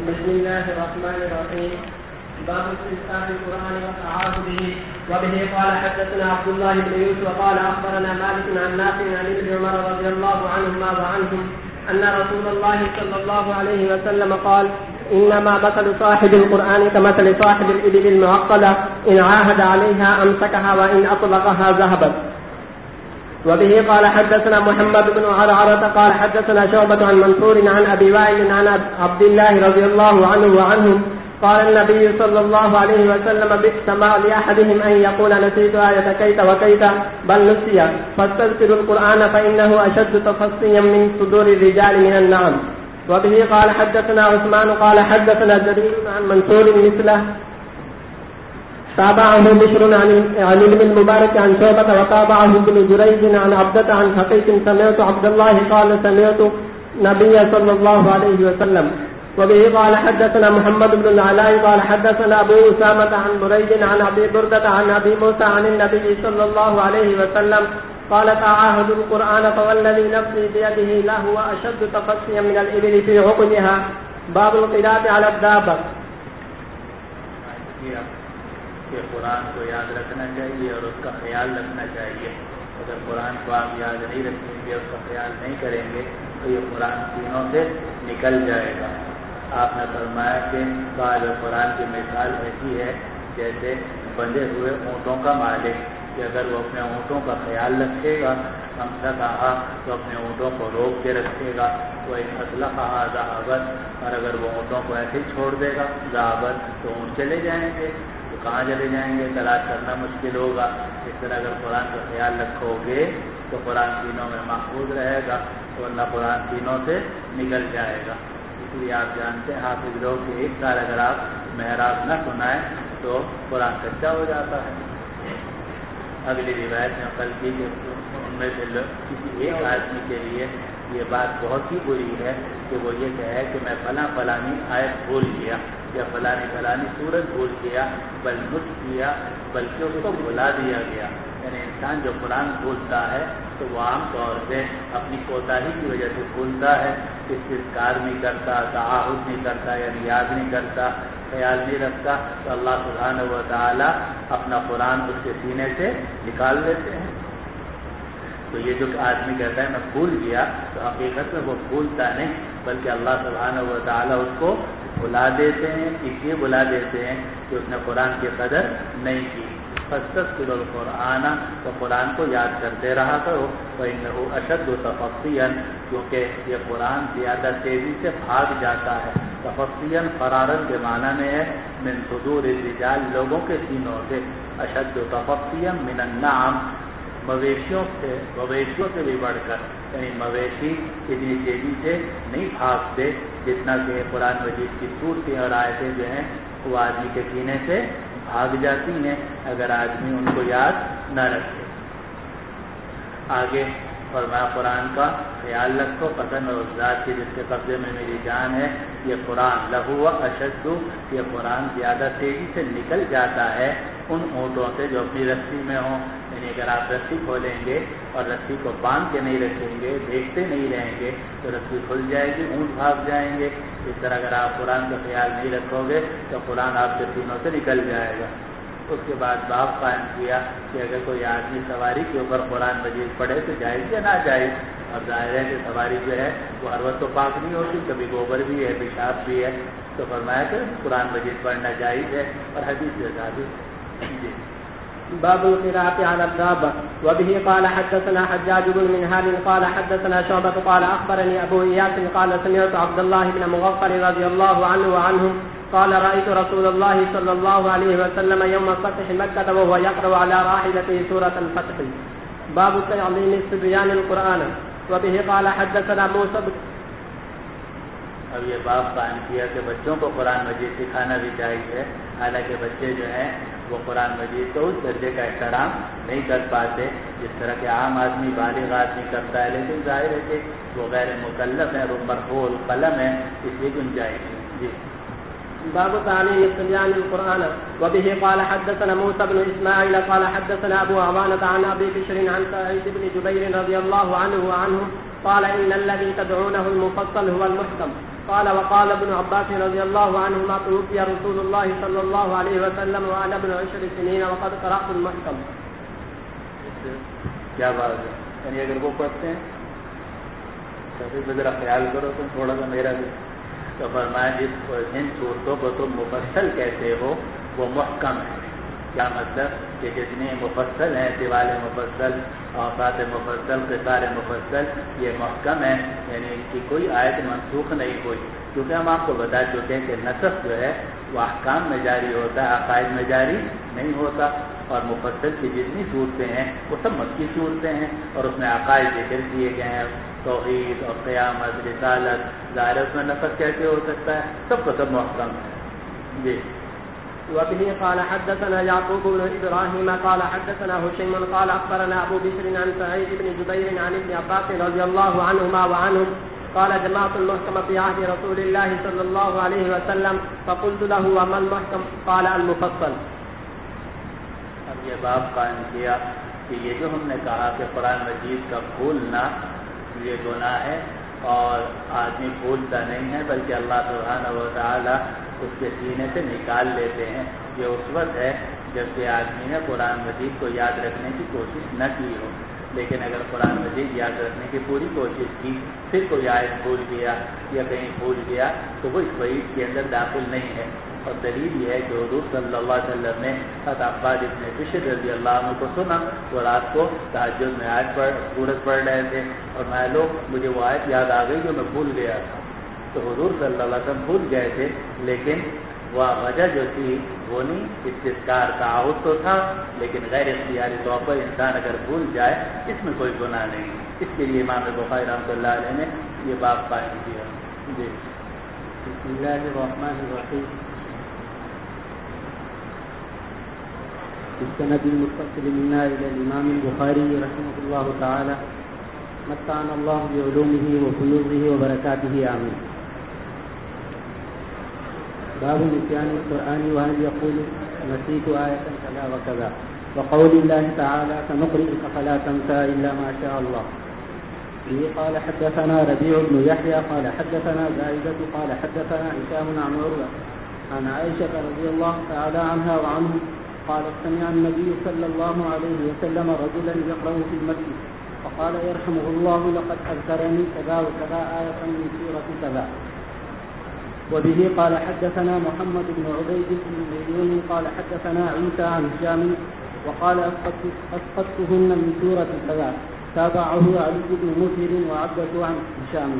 بسم الله الرحمن الرحيم. باب استفتاح القرآن وتعاهده. وبه قال حدثنا عبد الله بن يوسف قال أخبرنا مالك عن نافع عن ابن عمر رضي الله عنهما وعنهم أن رسول الله صلى الله عليه وسلم قال: إنما مثل صاحب القرآن كمثل صاحب الإبل المعقلة إن عاهد عليها أمسكها وإن أطلقها ذهبت. وبه قال حدثنا محمد بن عرعرة قال حدثنا شعبة عن منصور عن أبي وائل عن عبد الله رضي الله عنه وعنهم قال النبي صلى الله عليه وسلم: بئس ما لأحدهم أن يقول نسيت آية كيت وكيت بل نسي، فاستذكروا القرآن فإنه أشد تفصيا من صدور الرجال من النعم. وبه قال حدثنا عثمان قال حدثنا جرير عن منصور مثله تابعه بشر عن ابن المبارك عن شعبة وتابعه ابن جريج عن عبدة عن حقيق سمعت عبد الله قال سمعت نبي صلى الله عليه وسلم. وبه قال حدثنا محمد بن العلاء قال حدثنا أبو أسامة عن بريد عن أبي بردة عن أبي موسى عن النبي صلى الله عليه وسلم قال: تعاهدوا القرآن فوالذي نفسي بيده لهو أشد تفصيا من الإبل في عقلها. باب القراءة على الدابة. کہ قرآن کو یاد رکھنا چاہیے اور اس کا خیال رکھنا چاہیے. اگر قرآن کو آپ یاد نہیں رکھیں گے، اس کا خیال نہیں کریں گے تو یہ قرآن سینوں سے نکل جائے گا. آپ نے فرمایا کہ بعض قرآن کی مثال ایسی ہے جیسے بندھے ہوئے اونٹوں کا مالک، کہ اگر وہ اپنے اونٹوں کا خیال رکھے گا، ہم سے کہا تو اپنے اونٹوں کو روک کے رکھے گا، تو ایک مسئلہ کہا ذہابت، اور اگر وہ اونٹوں کو ایسے ہی چھوڑ دے گا ذہابت تو اونٹ چلے جائیں گے. کہاں چلے جائیں گے؟ تلاش کرنا مشکل ہوگا. اس طرح اگر قرآن کا خیال رکھو گے تو قرآن سینوں میں محفوظ رہے گا، ورنہ قرآن سینوں سے نکل جائے گا. اس لیے آپ جانتے ہیں حافظ لوگ کہ ایک سال اگر آپ محراب نہ سنائیں تو قرآن کچا ہو جاتا ہے. اگلی روایت میں نقل کی کہ ان میں سے کسی ایک آدمی کے لیے یہ بات بہت ہی بری ہے کہ وہ یہ کہے کہ میں فلانی آیت بھول گیا یا فلانی سورت بھول گیا، بلکہ اس کو بھلا دیا گیا. یعنی انسان جو قرآن بھولتا ہے تو وہ عام طور سے اپنی کوتاہی کی وجہ سے بھولتا ہے، استذکار نہیں کرتا، تعاہد نہیں کرتا، یعنی یاد نہیں کرتا، خیال نہیں رکھتا، تو اللہ سبحانہ و تعالیٰ اپنا قرآن اس کے سینے سے نکال لیتے ہیں. تو یہ جو آدمی کہتا ہے میں بھول گیا، تو حقیقت میں وہ بھولتا نہیں، بلکہ اللہ سبحانہ و تعالیٰ اس کو بھلا دیتے ہیں. اس لیے بھلا دیتے ہیں کہ اس نے قرآن کی قدر نہیں کی. فاستذکروا القرآن، تو قرآن کو یاد کرتے رہا کرو. فإنہ اشد تفصیًا، کیونکہ یہ قرآن زیادہ تیزی سے بھاگ جاتا ہے. تفصیًا فرارن کے معنی میں ہے من صدور الرجال، لوگوں کے سینوں سے. اشد تفصیًا من النعم، مویشیوں سے بھی بڑھ کر، یعنی مویشی اتنی تیزی سے نہیں بھاگتے جتنا کہ قرآن مجید کی صورتیں اور آیتیں جو ہیں وہ آدمی کے سینے سے بھاگ جاتی ہیں اگر آدمی ان کو یاد نہ رکھے. آگے فرمایا قرآن کا خیال رکھو، پسند اور ذات کی جس کے قبضے میں میری جان ہے. یہ قرآن لہو اشد، یہ قرآن زیادہ تیزی سے نکل جاتا ہے ان اونٹوں سے جو اپنی رسی میں ہوں. یعنی اگر آپ رسی کھولیں گے اور رسی کو باندھ کے نہیں رکھیں گے، دیکھتے نہیں رہیں گے تو رسی کھل جائے گی، اونٹ بھاگ جائیں گے. اس طرح اگر آپ قرآن کا خیال نہیں رکھو گے تو قرآن آپ کے سینوں سے نکل جائے گا. اس کے بعد باب قائم کیا کہ اگر کوئی آدمی سواری کے اوپر قرآن مجید پڑھے تو جائز یا نہ جائز. اور ظاہر ہے کہ سواری جو ہے وہ ہر وقت تو پاک نہیں ہوتی، کبھی گوبر بھی ہے، پیشاب بھی ہے. تو فرمایا کہ قرآن مجید پڑھنا جائز ہے اور حدیث سے ثابت. باب القراءة على الدابة. وبه قال حدثنا حجاج بن منهال قال حدثنا شعبة قال أخبرني أبو إياس قال سمعت عبد الله بن مغفر رضي الله عنه وعنهم قال رأيت رسول الله صلى الله عليه وسلم يوم فتح مكة وهو يقرأ على راحلته سورة الفتح. باب تعليم الصبيان القرآن. وبه قال حدثنا موسى. اب یہ باب قائم کیا کہ بچوں کو قرآن مجید سکھانا بھی چاہیے. حالانکہ بچے جو ہیں وہ قرآن مجید کو اس درجے کا احترام نہیں کر پاتے جس طرح کہ عام آدمی بالغ آدمی کرتا ہے، لیکن ظاہر ہے کہ وہ غیر مکلف ہے، وہ مرحول قلم ہے، اس لیے گنجائش ہے. جی. باب تعليم الصبيان القرآن. وبه قال حدثنا موسى بن إسماعيل قال حدثنا أبو عوانة عن أبي بشر عن سعيد بن جبير رضي الله عنه وعنهم قال إن الذي تدعونه المفصل هو المحكم قال وقال ابن عباس رضي الله عنهما توفي رسول الله صلى الله عليه وسلم وأنا ابن 10 سنين وقد قرأت المحكم. کیا بات ہے؟ یعنی اگر وہ پڑھتے ہیں تو ذرا خیال کرو تم تھوڑا سا میرا بھی. تو فرمایا جن صورتوں کو تم مفصل کہتے ہو وہ محکم ہے. کیا مطلب کہ جتنے مفصل ہیں طوال مفصل اوقات مفصل قصار مفصل یہ محکم ہے، یعنی ان کی کوئی آیت منسوخ نہیں ہوئی. کیونکہ ہم آپ کو بتا چکے ہیں کہ نسخ جو ہے وہ احکام میں جاری ہوتا ہے، عقائد میں جاری نہیں ہوتا. اور مفصل کی جتنی صورتیں ہیں وہ سب مکی صورتیں ہیں اور اس میں عقائد ذکر کیے گئے ہیں، توحید اور قیامت رسالت. ظاہر اس میں نسخ کیسے ہو سکتا ہے؟ سب کو سب محکم ہے. جی. وبه قال حدثنا يعقوب بن إبراهيم قال حدثنا هشيم قال أخبرنا أبو بشر عن سعيد بن جبير عن ابن عباس رضي الله عنهما وعنهم قال جماعة المحكم في عهد رسول الله صلى الله عليه وسلم فقلت له وما المحكم قال المفصل. اب یہ باب قائم کیا کہ یہ جو ہم نے کہا کہ قرآن مجید کا بھولنا یہ گناہ ہے اور آدمی بھولتا نہیں ہے بلکہ اللہ سبحانہ و تعالی اس کے سینے سے نکال لیتے ہیں. یہ اس وقت ہے جب کہ آدمی نے قرآن مجید کو یاد رکھنے کی کوشش نہ کی ہو. لیکن اگر قرآن مجید یاد رکھنے کی پوری کوشش کی پھر کوئی آیت بھول گیا یا کہیں بھول گیا تو وہ اس وعید کے اندر داخل نہیں ہے. اور دلیل یہ ہے کہ حضور صلی اللہ علیہ وسلم نے حضرت عباد ابن بشر رضی اللہ عنہ کو سنا وہ رات کو تہجد میں سورت پڑھ رہے تھے اور میں لوگ مجھے وہ آیت یاد آ گئی جو میں بھول گیا تھا. تو حضور صلی اللہ علیہ وسلم بھول گئے تھے لیکن وہ وجہ جو تھی وہ نہیں استذکار تعاہد تو تھا لیکن غیر اختیاری طور پر انسان اگر بھول جائے اس میں کوئی گناہ نہیں. اس کے لیے امام بخاری رحمۃ اللہ علیہ نے یہ باب قائم کیا. جی. بسم اللہ الرحمن الرحیم. السند المتصل منا إلى الإمام البخاري رحمه الله تعالى متعنا الله بعلومه وفيوضه وبركاته آمين. باب نسيان القرآن وهل يقول نسيت آية كذا وكذا وقول الله تعالى سنقرئك فلا تنسى إلا ما شاء الله. به قال حدثنا ربيع بن يحيى قال حدثنا زائدة قال حدثنا هشام عن عروة عن عائشة رضي الله تعالى عنها وعنه قالت سمع النبي صلى الله عليه وسلم رجلا يقرأ في المسجد فقال يرحمه الله لقد أذكرني كذا وكذا آية من سورة كذا. وبه قال حدثنا محمد بن عبيد بن مليون قال حدثنا عيسى عن هشام وقال أسقطتهن من سورة كذا. تابعه علي بن مسهر وعبدة عن هشام.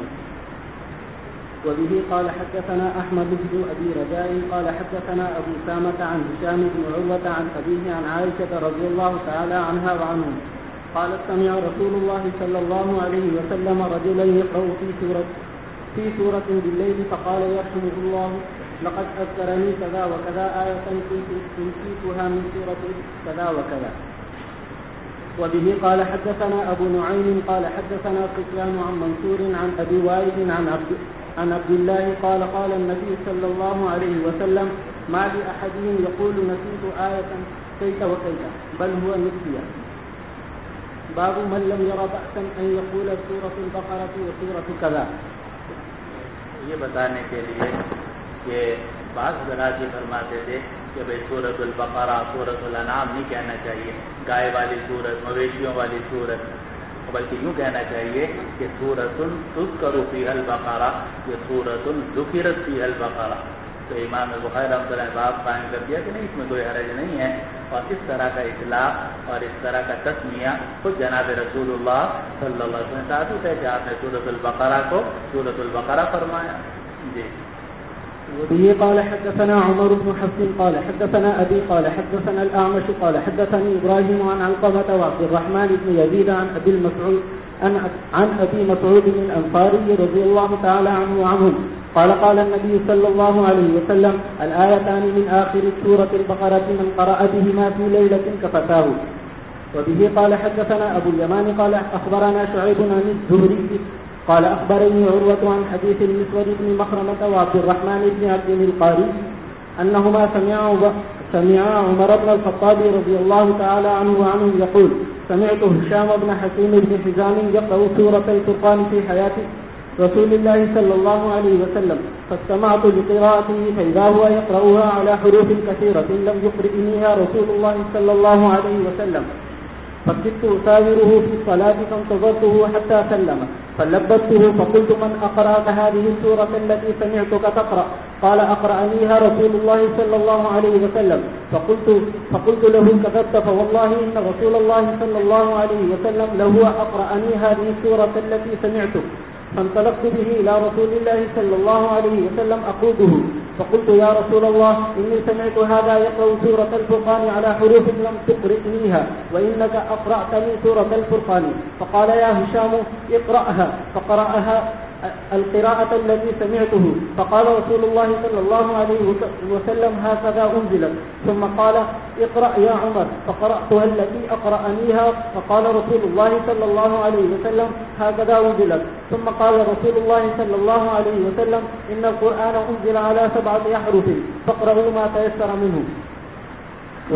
وبه قال حدثنا أحمد بن أبي رجاء قال حدثنا أبو سامة عن هشام بن عروة عن أبيه عن عائشة رضي الله تعالى عنها وعنهم قالت سمع رسول الله صلى الله عليه وسلم رجلا يقرأ في سورة بالليل فقال يرحمه الله لقد أذكرني كذا وكذا آية نسيتها من سورة كذا وكذا. وبه قال حدثنا أبو نعيم قال حدثنا سفيان عن منصور عن أبي وائل عن عبد الله قال قال النبي صلى الله عليه وسلم ما لأحدهم يقول نسيت آية كيت وكيت بل هو نسيا. باب من لم ير بأسا أن يقول سورة البقرة وسورة كذا. یہ بتانے کے لیے کہ بعض حضرات یہ فرماتے تھے کہ بھائی سورۃ البقرہ سورۃ الانعام نہیں کہنا چاہیے، گائے والی سورت مویشیوں والی سورت، بلکہ یوں کہنا چاہیے کہ سورۃ تذکر فیہا البقرہ یہ سورۃ ذکرت فیہا البقرہ. تو امام بخاری رحمۃ اللہ باب قائم کر دیا کہ نہیں اس میں کوئی حرج نہیں ہے. اور اس طرح کا اطلاق اور اس طرح کا تسمیہ خود جناب رسول اللہ صلی اللہ علیہ وسلم ثابت ہے کہ آپ نے سورۃ البقرہ کو سورۃ البقرہ فرمایا. جی. وبه قال حدثنا عمر بن حفص قال حدثنا أبي قال حدثنا الأعمش قال حدثني إبراهيم عن علقمة وعبد الرحمن بن يزيد عن أبي مسعود الأنصاري رضي الله تعالى عنه وعنهم قال قال النبي صلى الله عليه وسلم الآيتان من آخر سورة البقرة من قرأ بهما في ليلة كفتاه. وبه قال حدثنا أبو اليمان قال أخبرنا شعيب عن الزهري قال أخبرني عروة عن حديث المسود بن مخرمة وعبد الرحمن بن عبد القاري أنهما سمعا عمر بن الخطاب رضي الله تعالى عنه وعنه يقول سمعت هشام بن حكيم بن حزام يقرأ سورة الفرقان رسول الله صلى الله عليه وسلم فاستمعت لقراءته فإذا هو يقرأها على حروف كثيرة لم يقرئنيها رسول الله صلى الله عليه وسلم فكدت أساوره في الصلاة فانتظرته حتى سلم فلبته فقلت من أقرأك هذه السورة التي سمعتك تقرأ؟ قال أقرأنيها رسول الله صلى الله عليه وسلم فقلت له كذبت فوالله إن رسول الله صلى الله عليه وسلم لهو أقرأني هذه السورة التي سمعتك. فانطلقت به إلى رسول الله صلى الله عليه وسلم أقوده فقلت يا رسول الله إني سمعت هذا يقرأ سورة الفرقان على حروف لم تقرئنيها وإنك أقرأتني سورة الفرقان. فقال يا هشام اقرأها فقرأها القراءة التي سمعته. فقال رسول الله صلى الله عليه وسلم هكذا أنزلت. ثم قال اقرأ يا عمر فقرأتها التي أقرأنيها. فقال رسول الله صلى الله عليه وسلم هكذا أنزلت. ثم قال رسول الله صلى الله عليه وسلم إن القرآن أنزل على 7 أحرف فاقرأوا ما تيسر منه.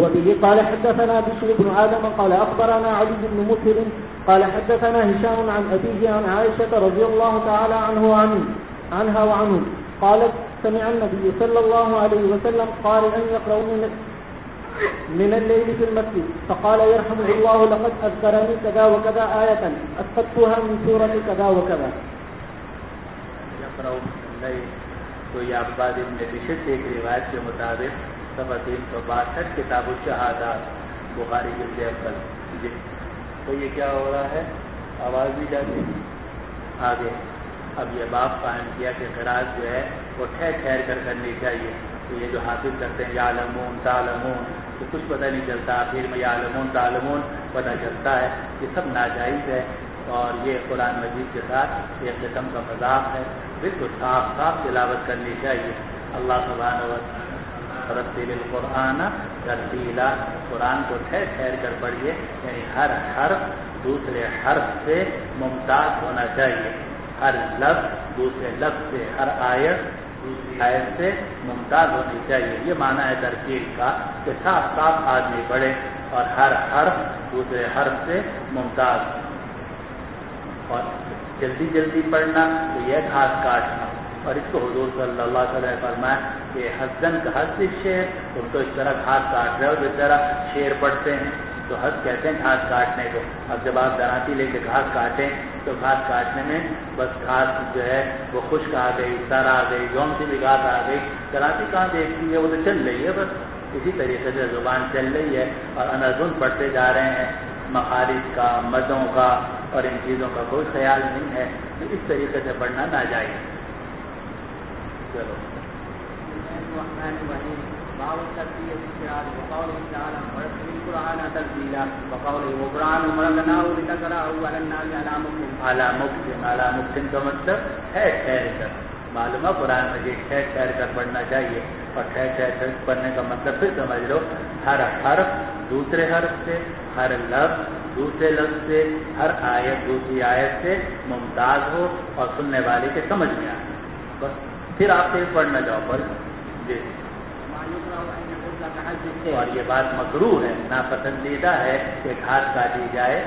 وبه قال حدثنا بشر بن آدم قال أخبرنا علي بن مسهر قال حدثنا هشام عن أبيه عن عائشة رضي الله تعالى عنها وعنه قالت سمع النبي صلى الله عليه وسلم قارئا يقرأ من الليل في المسجد فقال يرحمه الله لقد أذكرني كذا وكذا آية أسقطتها من سورة كذا وكذا. يقرأ من الليل تو یہ عباد ابن بشر سے ایک روایت کے مطابق صفحہ 362 کتاب الشہادات بخاری جلد اول. جی تو یہ کیا ہو رہا ہے؟ آواز بھی جاتی آگے. اب یہ باب قائم کیا کہ قرأت جو ہے وہ ٹھہر کر کرنی چاہیے. تو یہ جو حافظ کرتے ہیں یعلمون تعلمون تو کچھ پتہ نہیں چلتا، آخر میں یعلمون تعلمون پتہ چلتا ہے. یہ سب ناجائز ہے اور یہ قرآن مجید کے ساتھ ایک قسم کا مذاق ہے. بالکل صاف صاف تلاوت کرنی چاہیے. اللہ سبحانہ و تعالیٰ رتل القرآن ترتیلا، قرآن کو ٹھہر کر پڑھیے، یعنی ہر حرف دوسرے حرف سے ممتاز ہونا چاہیے. ہر لفظ دوسرے لفظ سے، ہر آیت دوسری آیت سے ممتاز ہونی چاہیے. یہ معنی ہے ترتیل کا کہ صاف صاف آدمی پڑھے اور ہر حرف دوسرے حرف سے ممتاز. اور جلدی جلدی پڑھنا تو یہ گھاس کاٹنا. اور اس کو حضور صلی اللہ علیہ وسلم نے فرمایا کہ حسن کا حس شعر، تم تو اس طرح گھاس کاٹ رہے ہو جس طرح شعر پڑھتے ہیں. تو حس کہتے ہیں گھاس کاٹنے کو. اب جب آپ دراتی لے کے گھاس کاٹیں تو گھاس کاٹنے میں بس گھاس جو ہے وہ خشک آ گئی، سر آ گئی، جون سی بھی گھاس آ گئی. دراتی کہاں دیکھتی ہے، وہ تو چل رہی ہے. بس اسی طریقے سے زبان چل رہی ہے اور انازن پڑھتے جا رہے ہیں. مخارج کا، مدوں کا اور ان چیزوں کا کوئی خیال نہیں ہے. تو اس طریقے سے پڑھنا ناجائز. چلو باب الترتيل الشعر وقوله تعالى ورتل القرآن ترتيلا وقوله وقرآن فرقناه لتقرأه على الناس على مكث کا مطلب ہے ٹھہر کر. معلوم ہے قرآن مجید ٹھہر کر پڑھنا چاہیے. اور ٹھہر کر پڑھنے کا مطلب پھر سمجھ لو، ہر حرف دوسرے حرف سے، ہر لفظ دوسرے لفظ سے، ہر آیت دوسری آیت سے ممتاز ہو اور سننے والے کے سمجھ میں آئے. بس پھر آپ تیز پڑھنا جاؤ پر. جی اور یہ بات مکروہ ہے، ناپسندیدہ ہے کہ گھاس کاٹی جائے.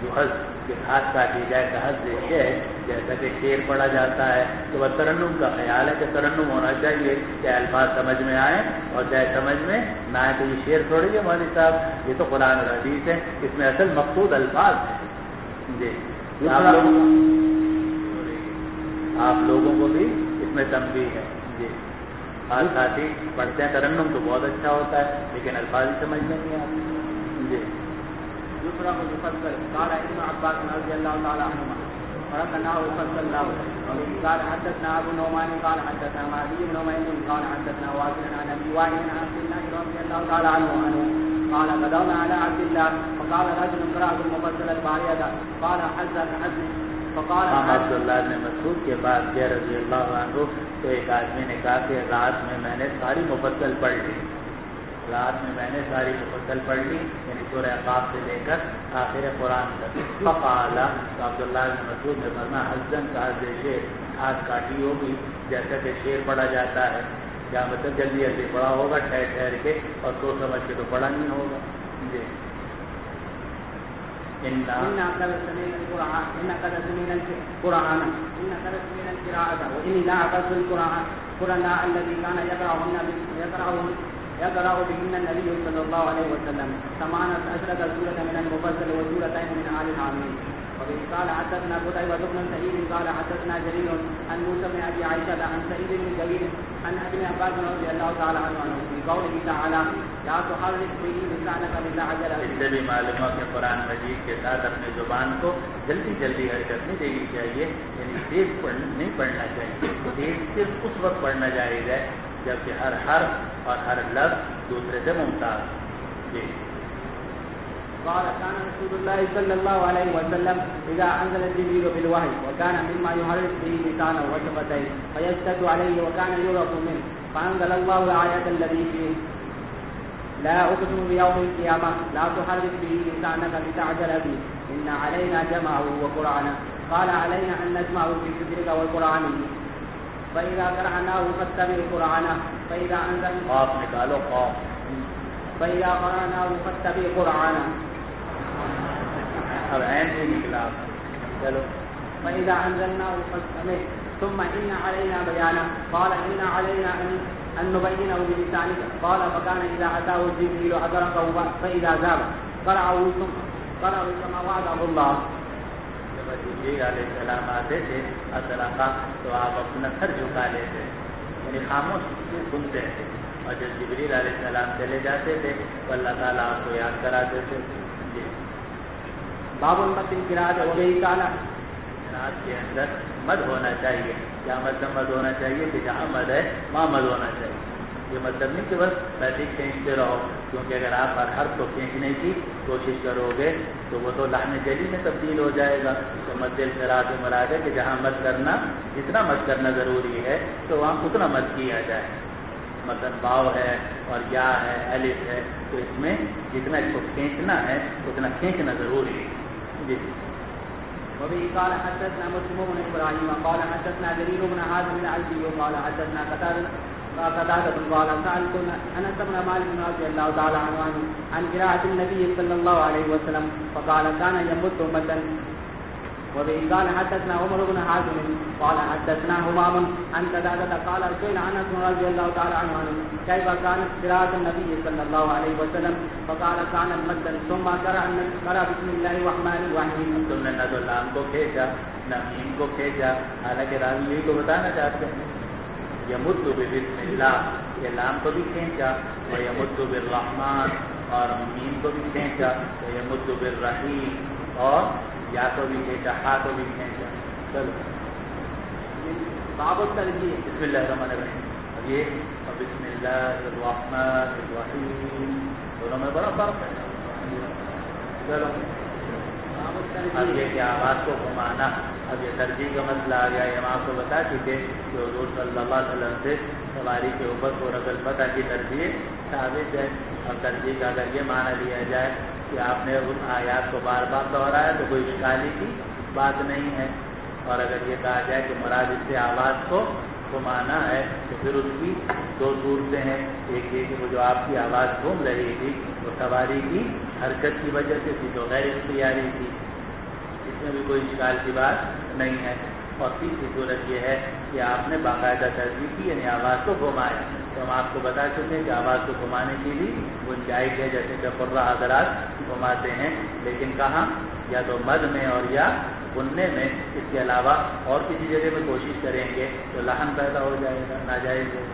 جو حز کہ گھاس کاٹی جائے کا حز یہ ہے جیسا کہ شعر پڑھا جاتا ہے تو وہ ترنم کا خیال ہے کہ ترنم ہونا چاہیے، چاہے الفاظ سمجھ میں آئیں اور چاہے سمجھ میں نہ آئے. تو یہ شعر تھوڑی ہے مولوی صاحب، یہ تو قرآن اور حدیث ہے، اس میں اصل مقصود الفاظ ہے. جی آپ لوگوں کو بھی اس میں تنبیہ ہے. جی آج ساتھی پڑھتے ہیں ترنم تو بہت اچھا ہوتا ہے لیکن الفاظ ہی سمجھ میں نہیں آتے. جی دوسرا کو مفصل قال ابن عباس رضی اللہ تعالی عنہما فرقناه فصل الله قال حدثنا ابو نعمان قال حدثنا مهدي بن نعمان قال حدثنا واصل عن ابي وائل عن عبد الله رضي الله تعالى عنه قال غدونا على عبد الله فقال رجل قرأ المفصل البارية قال حزن فقال عبد اللہ نے مسعود کے بعد کیا رضی اللہ عنہ تو ایک آدمی نے کہا کہ رات میں میں نے ساری مفصل پڑھ لی، رات میں میں نے ساری مفصل پڑھ لی، یعنی سورہ قاف سے لے کر آخر قرآن تک. فقال تو عبداللہ بن مسعود نے فرمایا حزن کا شعر، ہاتھ کاٹی ہوگی جیسا کہ شعر پڑھا جاتا ہے. کیا مطلب جلدی جلدی پڑھا ہوگا ٹھہر کے اور سوچ سمجھ کے تو پڑھا نہیں ہوگا. جی إن قد سمعنا القرآن إن قد سمعنا القرآن إن قد سمعنا القراءة وإني لا أقص القرآن الذي كان يقرأ بهن النبي صلى الله عليه وسلم 18 سورة من المفصل وسورتين من آل العامين. وبه قال حدثنا قتيبة بن سعيد قال حدثنا جرير عن موسى بن أبي عائشة عن سعيد بن جبير عن ابن عباس رضي الله تعالى عنه في قوله تعالى لا تحرك به لسانك لتعجل به. اس سے بھی معلوم ہے کہ قرآن مجید کے ساتھ اپنی زبان کو جلدی جلدی حرکت نہیں دینی چاہیے، یعنی تیز نہیں پڑھنا چاہیے. تیز صرف اس وقت پڑھنا جائز ہے جبکہ ہر حرف اور ہر لفظ دوسرے سے ممتاز. جی قال كان رسول الله صلى الله عليه وسلم إذا أنزل جبريل بالوحي وكان مما يحرك به لسانه وشفتيه فيشتد عليه وكان يغرق منه فأنزل الله الآية التي فيه لا أقسم بيوم القيامة لا تحرك به لسانك لتعجل به إن علينا جمعه وقرآنه قال علينا أن نجمعه في ذكرك والقرآن فإذا قرأناه فاتبع قرآنه فإذا أنزلنا قاف نکالو قاف فإذا قرأناه فاتبع قرآنه اب عین سے نکلا. چلو فإذا أنزلناه فاستمع ثم إن علينا بيانه قال إن علينا أن نبينه بلسانك قال فكان إذا أتاه جبريل أدركه فإذا ذاب قرأه كما وعده الله. جب جبرائیل علیہ السلام آتے تھے ادرکا تو آپ اپنا سر جھکا لیتے، یعنی خاموش سنتے تھے، اور جب جبرائیل علیہ السلام چلے جاتے تھے تو اللہ تعالیٰ آپ کو یاد کراتے تھے. جی باب المد القراءة وبه قال قراءت کے اندر مد ہونا چاہیے. کیا مطلب مد ہونا چاہیے کہ جہاں مد ہے وہاں مد ہونا چاہیے. یہ مطلب نہیں کہ بس ویسے کھینچتے رہو، کیونکہ اگر آپ ہر حرف کو کھینچنے کی کوشش کرو گے تو وہ تو لحن جلی میں تبدیل ہو جائے گا. تو مد القراءت سے مراد ہے کہ جہاں مد کرنا، جتنا مد کرنا ضروری ہے تو وہاں اتنا مد کیا جائے. مثلا باؤ ہے اور یا ہے، الف ہے، تو اس میں جتنا اس کو کھینچنا ہے اتنا کھینچنا ضروری ہے. جی وبه قال حدثنا مسلم بن ابراهيم قال حدثنا جرير بن حازم العزي قال حدثنا قتادة قال سألت أنس بن مالك رضي الله تعالى عنه عن قراءة النبي صلى الله عليه وسلم فقال كان يمد مدا. وبه قال حدثنا عمر بن حازم قال حدثنا همام عن قتادة قال سئل أنس رضي الله تعالى عنه كيف كانت قراءة النبي صلى الله عليه وسلم فقال كانت مدا ثم قرأ بسم الله الرحمن الرحيم. تم نے نہ تو لام کو کھینچا نہ میم کو کھینچا، حالانکہ راوی کو بتانا چاہتے ہیں یمد بسم اللہ، یہ لام کو بھی کھینچا، اور یمد بالرحمن، اور میم کو بھی کھینچا، تو یمد بالرحیم، اور یا کو بھی کھینچا، ہا کو بھی کھینچا. چلو باب الترجیح. بسم اللہ الرحمن الرحیم. اب یہ بسم اللہ الرحمن الرحیم دونوں میں بڑا فرق ہے. چلو اب یہ کہ آواز کو گھمانا، اب یہ ترجیح کا مسئلہ آ گیا. ہم آپ کو بتا چکے کہ حضور صلی اللہ علیہ وسلم سے سواری کے اوپر سورۃ الفتح کی ترجیح ثابت ہے. اور ترجیح کا اگر یہ معنی لیا جائے کہ آپ نے ان آیات کو بار بار دہرایا تو کوئی اشکالی کی بات نہیں ہے. اور اگر یہ کہا جائے کہ مراد اس سے آواز کو گھمانا ہے تو پھر اس کی دو صورتیں ہیں. ایک یہ کہ وہ جو آپ کی آواز گھوم رہی تھی وہ سواری کی حرکت کی وجہ سے تھی، جو غیر اختیاری تھی، اس میں بھی کوئی اشکال کی بات نہیں ہے. اور تیسری صورت یہ ہے کہ آپ نے باقاعدہ ترجیح کی، یعنی آواز کو گھمایا. تو ہم آپ کو بتا چکے ہیں کہ آواز کو گھمانے کی بھی گنجائش ہے، جیسے کہ قرہ حضرات گھماتے ہیں، لیکن کہاں؟ یا تو مد میں اور یا بننے میں. اس کے علاوہ اور کسی جگہ میں کوشش کریں گے تو لحن پیدا ہو جائے گا، ناجائز ہے.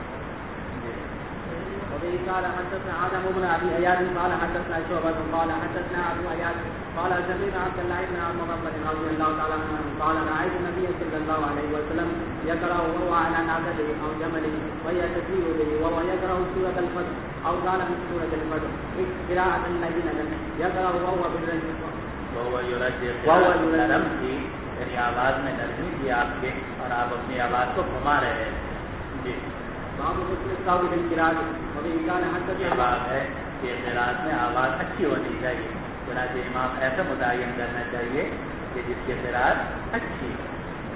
وبه قال حدثنا آدم بن ابي اياد قال حدثنا شعبة قال حدثنا ابو اياد قال سمعت عبد الله بن محمد رضي الله تعالى عنه قال رايت النبي صلى الله عليه وسلم يقرا وهو على ناقته او جمله وهي تسير به وهو يقرا سوره الفتح او قال من سوره الفتح قراءة لينة يقرا وهو بالرجل وهو يرجع نرم کی، یعنی آواز میں نرمی تھی آپ کے، اور آپ اپنی آواز کو گھما رہے ہیں. جی باب الصوت بالقراءة وبه قال حدثنا یہ بات ہے کہ قراءت میں آواز اچھی ہونی چاہیے. چنانچہ امام ایسا متعین کرنا چاہیے کہ جس کی قراءت اچھی.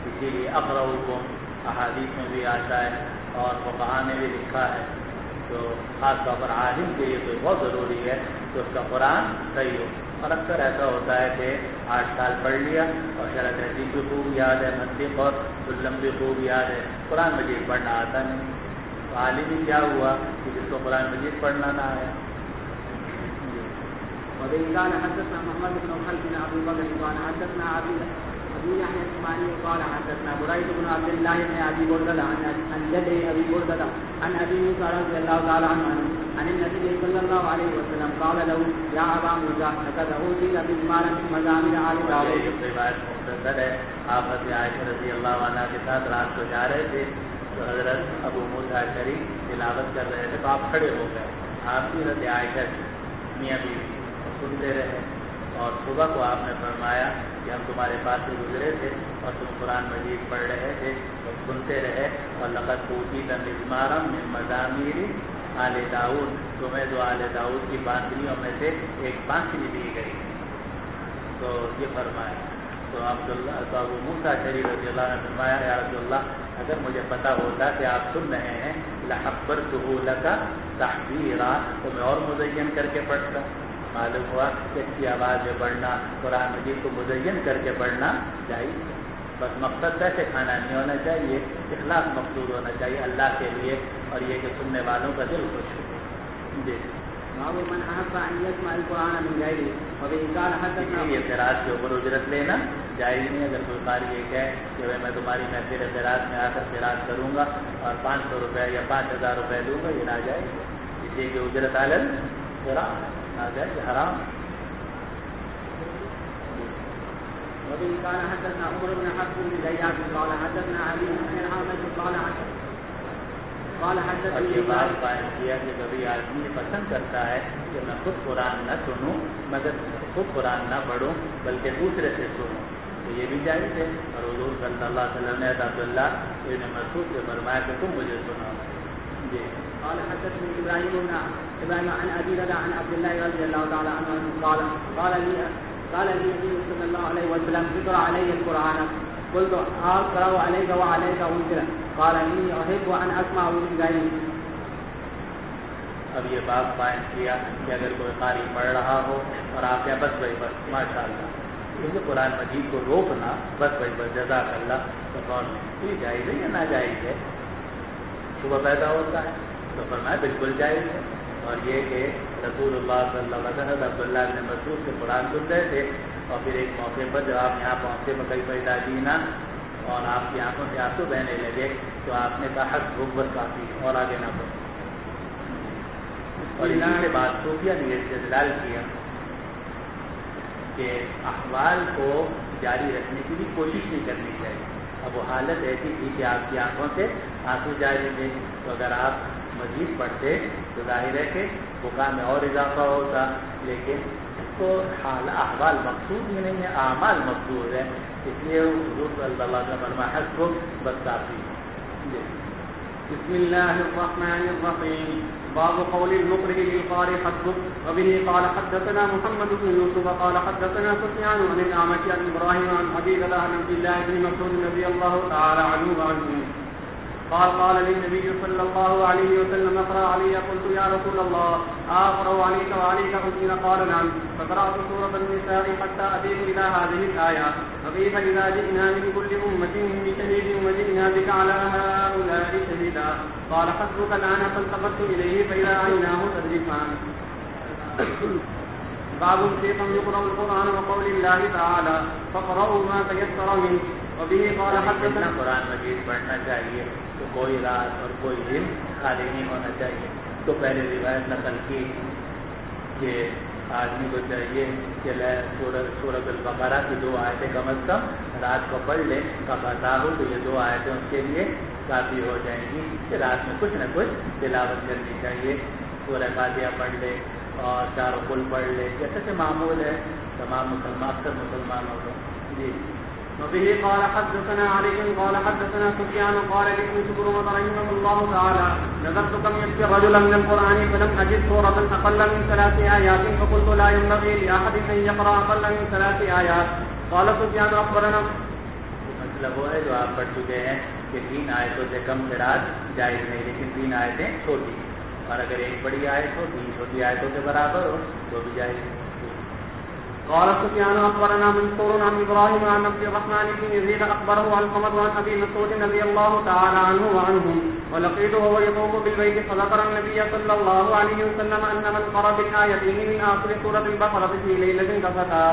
اسی لیے اقرؤکم احادیث میں بھی آتا ہے اور فقہاء نے بھی لکھا ہے. تو خاص طور پر عالم کے لیے تو بہت ضروری ہے کہ اس کا قرآن صحیح ہو. اور اکثر ایسا ہوتا ہے کہ 8 سال پڑھ لیا اور شرح تہذیب بھی خوب یاد ہے، منطق اور سلم بھی خوب یاد ہے، قرآن مجید پڑھنا آتا نہیں. تو عالم ہی کیا ہوا کہ جس کو قرآن مجید پڑھنا نہ آیا. وبه قال حدثنا محمد بن خلف بن ابي بكر قال حدثنا ابي يحيى الاسماعيلي قال حدثنا بريد بن عبد الله بن ابي بردة عن جده ابي بردة عن ابي موسى رضي الله تعالى عنه عن النبي صلى الله عليه وسلم قال له يا ابا موسى لقد اوتيت بمال من مزامير آل داود. یہ روایت مختصر ہے. حضرت عائشہ رضی اللہ عنہا کے ساتھ رات کو جا رہے تھے تو حضرت ابو موسیٰ اشعری تلاوت کر رہے تھے تو آپ کھڑے ہو گئے. آپ کی حضرت عائشہ میاں بیوی سنتے رہے اور صبح کو آپ نے فرمایا کہ ہم تمہارے پاس سے گزرے تھے اور تم قرآن مجید پڑھ رہے تھے تو سنتے رہے. اور لقد اوتیت مزمارا من مزامیر آل داؤد، تمہیں جو آل داؤد کی بانسریوں میں سے ایک بانسری دی گئی. تو یہ فرمایا تو ابو موسیٰ اشعری رضی اللہ عنہ نے فرمایا یا رسول اللہ اگر مجھے پتا ہوتا کہ آپ سن رہے ہیں لحبرتہ لک تحبیرا تو میں اور مزین کر کے پڑھتا. معلوم ہوا کہ اچھی آواز میں پڑھنا، قرآن مجید کو مزین کر کے پڑھنا چاہیے. بس مقصد پیسے کھانا نہیں ہونا چاہیے، اخلاص مقصود ہونا چاہیے اللہ کے لیے اور یہ کہ سننے والوں کا دل خوش ہو. جی من احب ان يسمع القرآن من غيره وبه قال حدثنا. یہ اعتراض کے اوپر اجرت لینا جائز نہیں. اگر کوئی قاری یہ کہے کہ میں تمہاری محفل اعتراض میں آ کر اعتراض کروں گا اور 500 روپے یا 5000 روپے دوں گا، یہ ناجائز ہے. اس لیے کہ اجرت عالم ناجائز حرام. وبه قال حدثنا عمر بن حفص بن زياد قال حدثنا علي بن الحامد قال حدثني. یہ بات قائم کیا کہ کبھی آدمی پسند کرتا ہے کہ میں خود قرآن نہ سنوں مگر خود قرآن نہ پڑھوں بلکہ دوسرے سے سنوں تو یہ بھی جائز ہے. اور حضور صلی اللہ علیہ وسلم نے عبداللہ ابن مسعود سے فرمایا کہ تم مجھے سناؤ. جی قال حدثني ابراهيم عن ابي رضا عن عبد الله رضي الله تعالى عنه قال لي النبي صلى الله عليه وسلم اقرأ علي القرآن قلت اقرأ عليك وعليك انزل قال اني احب ان اسمع من غيري. اب یہ بات قائم کیا کہ اگر کوئی قاری پڑھ رہا ہو اور آپ کیا بس بھائی بس ماشاء اللہ کیونکہ قرآن مجید کو روکنا بس بھائی بس جزاک اللہ تو کون یہ جائز ہے یا ناجائز ہے؟ صبح پیدا ہوتا ہے تو فرمایا بالکل جائز ہے. اور یہ کہ رسول اللہ صلی اللہ علیہ وسلم عبداللہ بن مسعود سے قرآن سن رہے تھے اور پھر ایک موقع پر جب آپ یہاں پہنچے مکئی پیدا جینا اور آپ کی آنکھوں سے آنسو بہنے لگے تو آپ نے کہا حق بھوک کافی اور آگے نہ بڑھو. اور اسی کے بعد صوفیہ نے یہ استدلال کیا کہ احوال کو جاری رکھنے کی بھی کوشش نہیں کرنی چاہیے. اب وہ حالت ایسی تھی کہ آپ کی آنکھوں سے آنسو جاری تھے تو اگر آپ مزید پڑھتے تو ظاہر ہے کہ بکا میں اور اضافہ ہوتا. لیکن اس کو احوال مقصود ہی نہیں ہے، اعمال مقصود ہے. اس لیے حضور صلی اللہ علیہ وسلم حسب بس کافی. بسم الله الرحمن الرحيم. باب قول المقرئ للقارئ حسبك. وبه قال حدثنا محمد بن يوسف قال حدثنا سفيان عن الأعمش عن إبراهيم عن أبي رضا عن عبد الله بن مسعود رضي الله تعالى عنه قال للنبي صلى الله عليه وسلم اقرأ علي. قلت يا رسول الله أقرأ عليك وعليك أنزل؟ قال نعم. فقرأت سورة النساء حتى أتيت إلى هذه الآية فكيف إذا جئنا من كل أمة بشهيد وجئنا بك على هؤلاء شهيدا. قال حسبك الآن. فالتفت إليه فإذا عيناه تذرفان. باب كيف يقرأ القرآن وقول الله تعالى فقرأوا ما تيسر منه. وبه قال حدثنا. قرآن مجید پڑھنا چاہیے تو کوئی رات اور کوئی دن خالی نہیں ہونا چاہیے. تو پہلے روایت نقل کی کہ آدمی کو چاہیے کہ سورۃ البقرہ کی 2 آیتیں کم از کم رات کو پڑھ لے. کا پتا ہو تو یہ 2 آیتیں اس کے لیے کافی ہو جائیں گی کہ رات میں کچھ نہ کچھ تلاوت کرنی چاہیے. سورہ فاتحہ پڑھ لے اور 4 قل پڑھ لے جیسے کہ معمول ہے تمام اکثر مسلمانوں کو. جی وبه قال حدثنا علي قال حدثنا سفيان قال لابن سبرمة رحمه الله تعالى نذرت كم يكفي رجلا من القرآن فلم أجد سورة أقل من 3 آيات فقلت لا ينبغي لأحد أن يقرأ أقل من 3 آيات. قال سفيان أخبرنا. مطلب وہ ہے جو آپ پڑھ چکے ہیں کہ 3 آیتوں سے کم قرأت جائز نہیں لیکن 3 آیتیں چھوٹی اور اگر ایک بڑی آیت ہو 3 چھوٹی آیتوں کے برابر ہو تو بھی جائز. قال سفيان أخبرنا منصور عن إبراهيم عن عبد الرحمن بن يزيد أخبره علقمة عن أبي مسعود رضي الله تعالى عنه وعنهم ولقيته وهو يطوف بالبيت فذكر النبي صلى الله عليه وسلم أن من قرأ بالآيتين من آخر سورة البقرة في ليلة كفتها.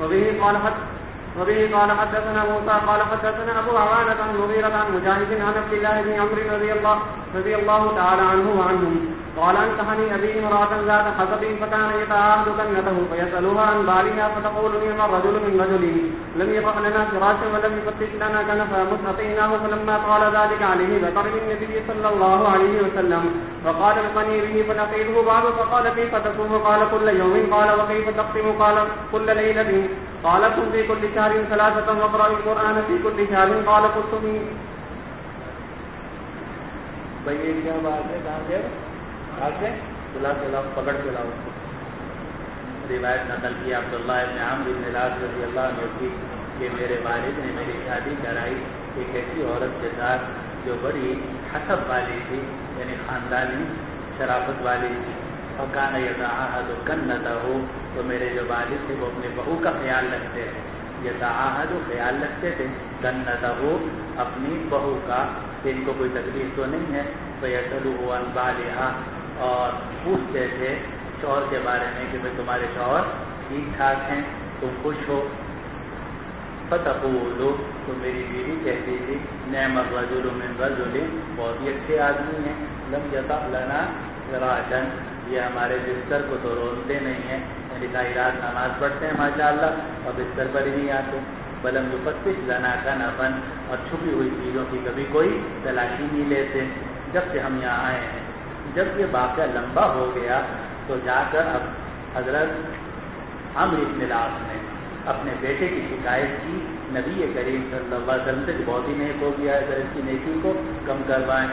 وبه قال حدثنا موسى قال حدثنا أبو عوانة عن مغيرة عن مجاهد عن عبد الله بن عمرو رضي الله تعالى عنه وعنهم قال أنكحني أبي امرأة ذات حسب فكان يتعاهد كنته فيسألها عن بالها فتقول نعم الرجل من رجلي لم يطع لنا فراشا ولم يفتش لنا كنفا مستقيناه. فلما قال ذلك عليه ذكر للنبي صلى الله عليه وسلم فقال القني به فلقيته بعد فقال كيف تصوم قال كل يوم قال وكيف تقسم قال كل ليلة قال كن في كل شهر ثلاثة واقرأ القرآن في كل شهر قال قلت بھائی یہ کیا بات ہے؟ کہاں سے چلا پکڑ کے لاؤ. روایت نقل کی عبداللہ ابن عمرو بن العاص رضی اللہ عنہ کی کہ میرے والد نے میری شادی کرائی ایک ایسی عورت کے ساتھ جو بڑی حسب والی تھی، یعنی خاندانی شرافت والی تھی. فکان یتعاہد کنتہ، تو میرے جو والد تھے وہ اپنے بہو کا خیال رکھتے تھے. یتعاہد خیال رکھتے تھے، کنتہ اپنی بہو کا، کہ ان کو کوئی تکلیف تو نہیں ہے. فیسألہ عن بالہا، اور پوچھتے تھے شوہر کے بارے میں کہ بھائی تمہارے شوہر ٹھیک ٹھاک ہیں، تم خوش ہو. فتقول، تو میری بیوی کہتی تھی نعم الرجل من رجل، بہت ہی اچھے آدمی ہیں. لم یطع لنا فراشا، یہ ہمارے بستر کو تو روکتے نہیں ہیں، یعنی ساری رات نماز پڑھتے ہیں ماشاءاللہ اور بستر پر ہی نہیں آتے. ولم یفتش لنا کنفا، اور چھپی ہوئی چیزوں کی کبھی کوئی تلاشی نہیں لیتے. جب سے ہم یہاں آئے ہیں، جب یہ واقعہ لمبا ہو گیا تو جا کر اب حضرت عمرو بن العاص نے اپنے بیٹے کی شکایت کی نبی کریم صلی اللہ علیہ وسلم سے کہ بہت ہی نیک ہو گیا ہے، اگر اس کی نیکی کو کم کروائیں.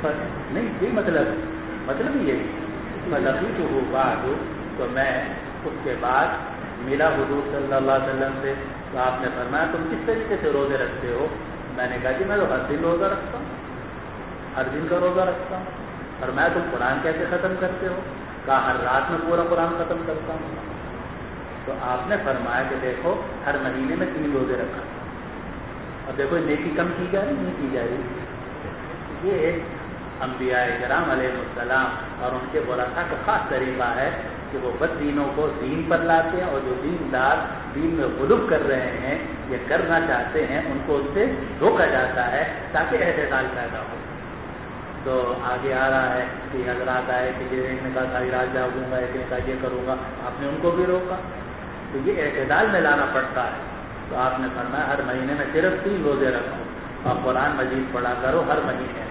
پر نہیں، یہ مطلب یہی لقیتہ بعد، تو میں اس کے بعد ملا حضور صلی اللہ علیہ وسلم سے. تو آپ نے فرمایا تم کس طریقے سے روزے رکھتے ہو؟ میں نے کہا کہ میں تو ہر دن روزہ رکھتا ہوں، ہر دن کا روزہ رکھتا ہوں. فرمایا تم قرآن کیسے ختم کرتے ہو؟ کہا ہر رات میں پورا قرآن ختم کرتا ہوں. تو آپ نے فرمایا کہ دیکھو ہر مہینے میں 3 روزے رکھا. اب دیکھو نیکی کم کی جا رہی نہیں کی جا رہی. یہ انبیاء کرام علیہ السلام اور ان کے ورثاء کا خاص طریقہ ہے کہ وہ بد دینوں کو دین پر لاتے ہیں، اور جو دیندار دین میں غلو کر رہے ہیں یا کرنا چاہتے ہیں ان کو اس سے روکا جاتا ہے تاکہ اعتدال پیدا ہو. تو آگے آ رہا ہے کہ حضرات آئے کہ ایک نے کہا ساری رات جاگوں گا، ایک نے کہا یہ کروں گا، آپ نے ان کو بھی روکا. تو یہ اعتدال میں لانا پڑتا ہے. تو آپ نے فرمایا ہر مہینے میں صرف 3 روزے رکھو اور قرآن مجید پڑھا کرو ہر مہینے.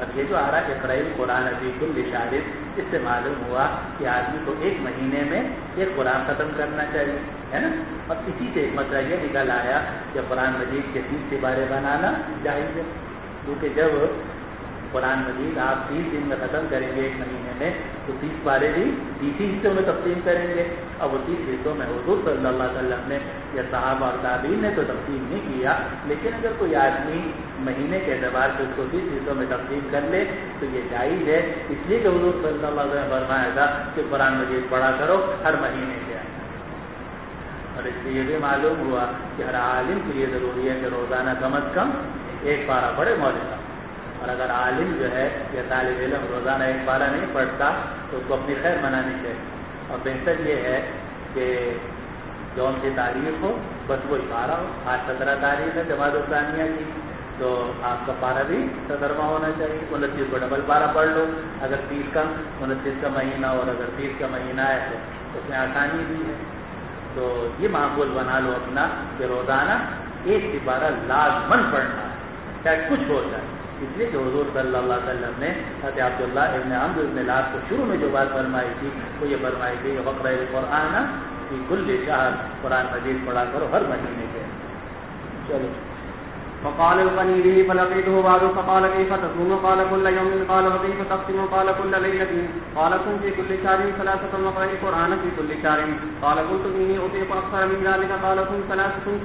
اب یہ جو آ رہا ہے اقرأ القرآن فی کل شہر، اس سے معلوم ہوا کہ آدمی کو 1 مہینے میں 1 قرآن ختم کرنا چاہیے، ہے نا. اور اسی سے ایک مسئلہ یہ نکل آیا کہ قرآن مجید کے 30 سپارے بنانا جائز ہے، کیونکہ جب قرآن مجید آپ 30 دن میں ختم کریں گے 1 مہینے میں، تو 30 پارے بھی 30 حصوں میں تقسیم کریں گے. اب وہ 30 حصوں میں حضور صلی اللہ علیہ وسلم نے یا صحابہ اور تابعین نے تو تقسیم نہیں کیا، لیکن اگر کوئی آدمی مہینے کے اعتبار سے اس کو 30 حصوں میں تقسیم کر لے تو یہ جائز ہے. اس لیے کہ حضور صلی اللہ علیہ وسلم فرمایا تھا کہ قرآن مجید پڑھا کرو ہر مہینے کے. اور اس سے یہ بھی معلوم ہوا کہ ہر عالم کے لیے ضروری ہے کہ روزانہ کم از کم 1 پارہ پڑھے مولوی. اور اگر عالم جو ہے یا طالب علم روزانہ 1 پارہ نہیں پڑھتا تو اس کو اپنی خیر منانی چاہیے. اور بہتر یہ ہے کہ جون سی تاریخ ہو بس وہی پارہ ہو. آج 17 تاریخ ہے جماعت الثانیہ کی، تو آپ کا پارہ بھی 17واں ہونا چاہیے. 29 کو ڈبل پارہ پڑھ لو اگر 30 کا 29 کا مہینہ اور اگر 30 کا مہینہ ہے تو اس میں آسانی بھی ہے. تو یہ معقول بنا لو اپنا کہ روزانہ 1 سپارہ لازمن پڑھنا ہے چاہے کچھ ہو جائے. اس لیے کہ حضور صلی اللہ علیہ وسلم نے حضرت عبداللہ ابن عمرو بن العاص کو شروع میں جو بات فرمائی تھی وہ یہ فرمائی تھی کہ اقرأ القرآن فی کل شہر، قرآن مجید پڑھا کرو ہر مہینے کے. چلو فقال الغني به فلقيته بعد فقال كيف تصوم؟ قال كل يوم. قال وكيف تقسم؟ قال كل ليلة. قال صم في كل شهر 3 واقرأ القرآن في كل شهر. قال قلت إني أطيق أكثر من ذلك. قال صم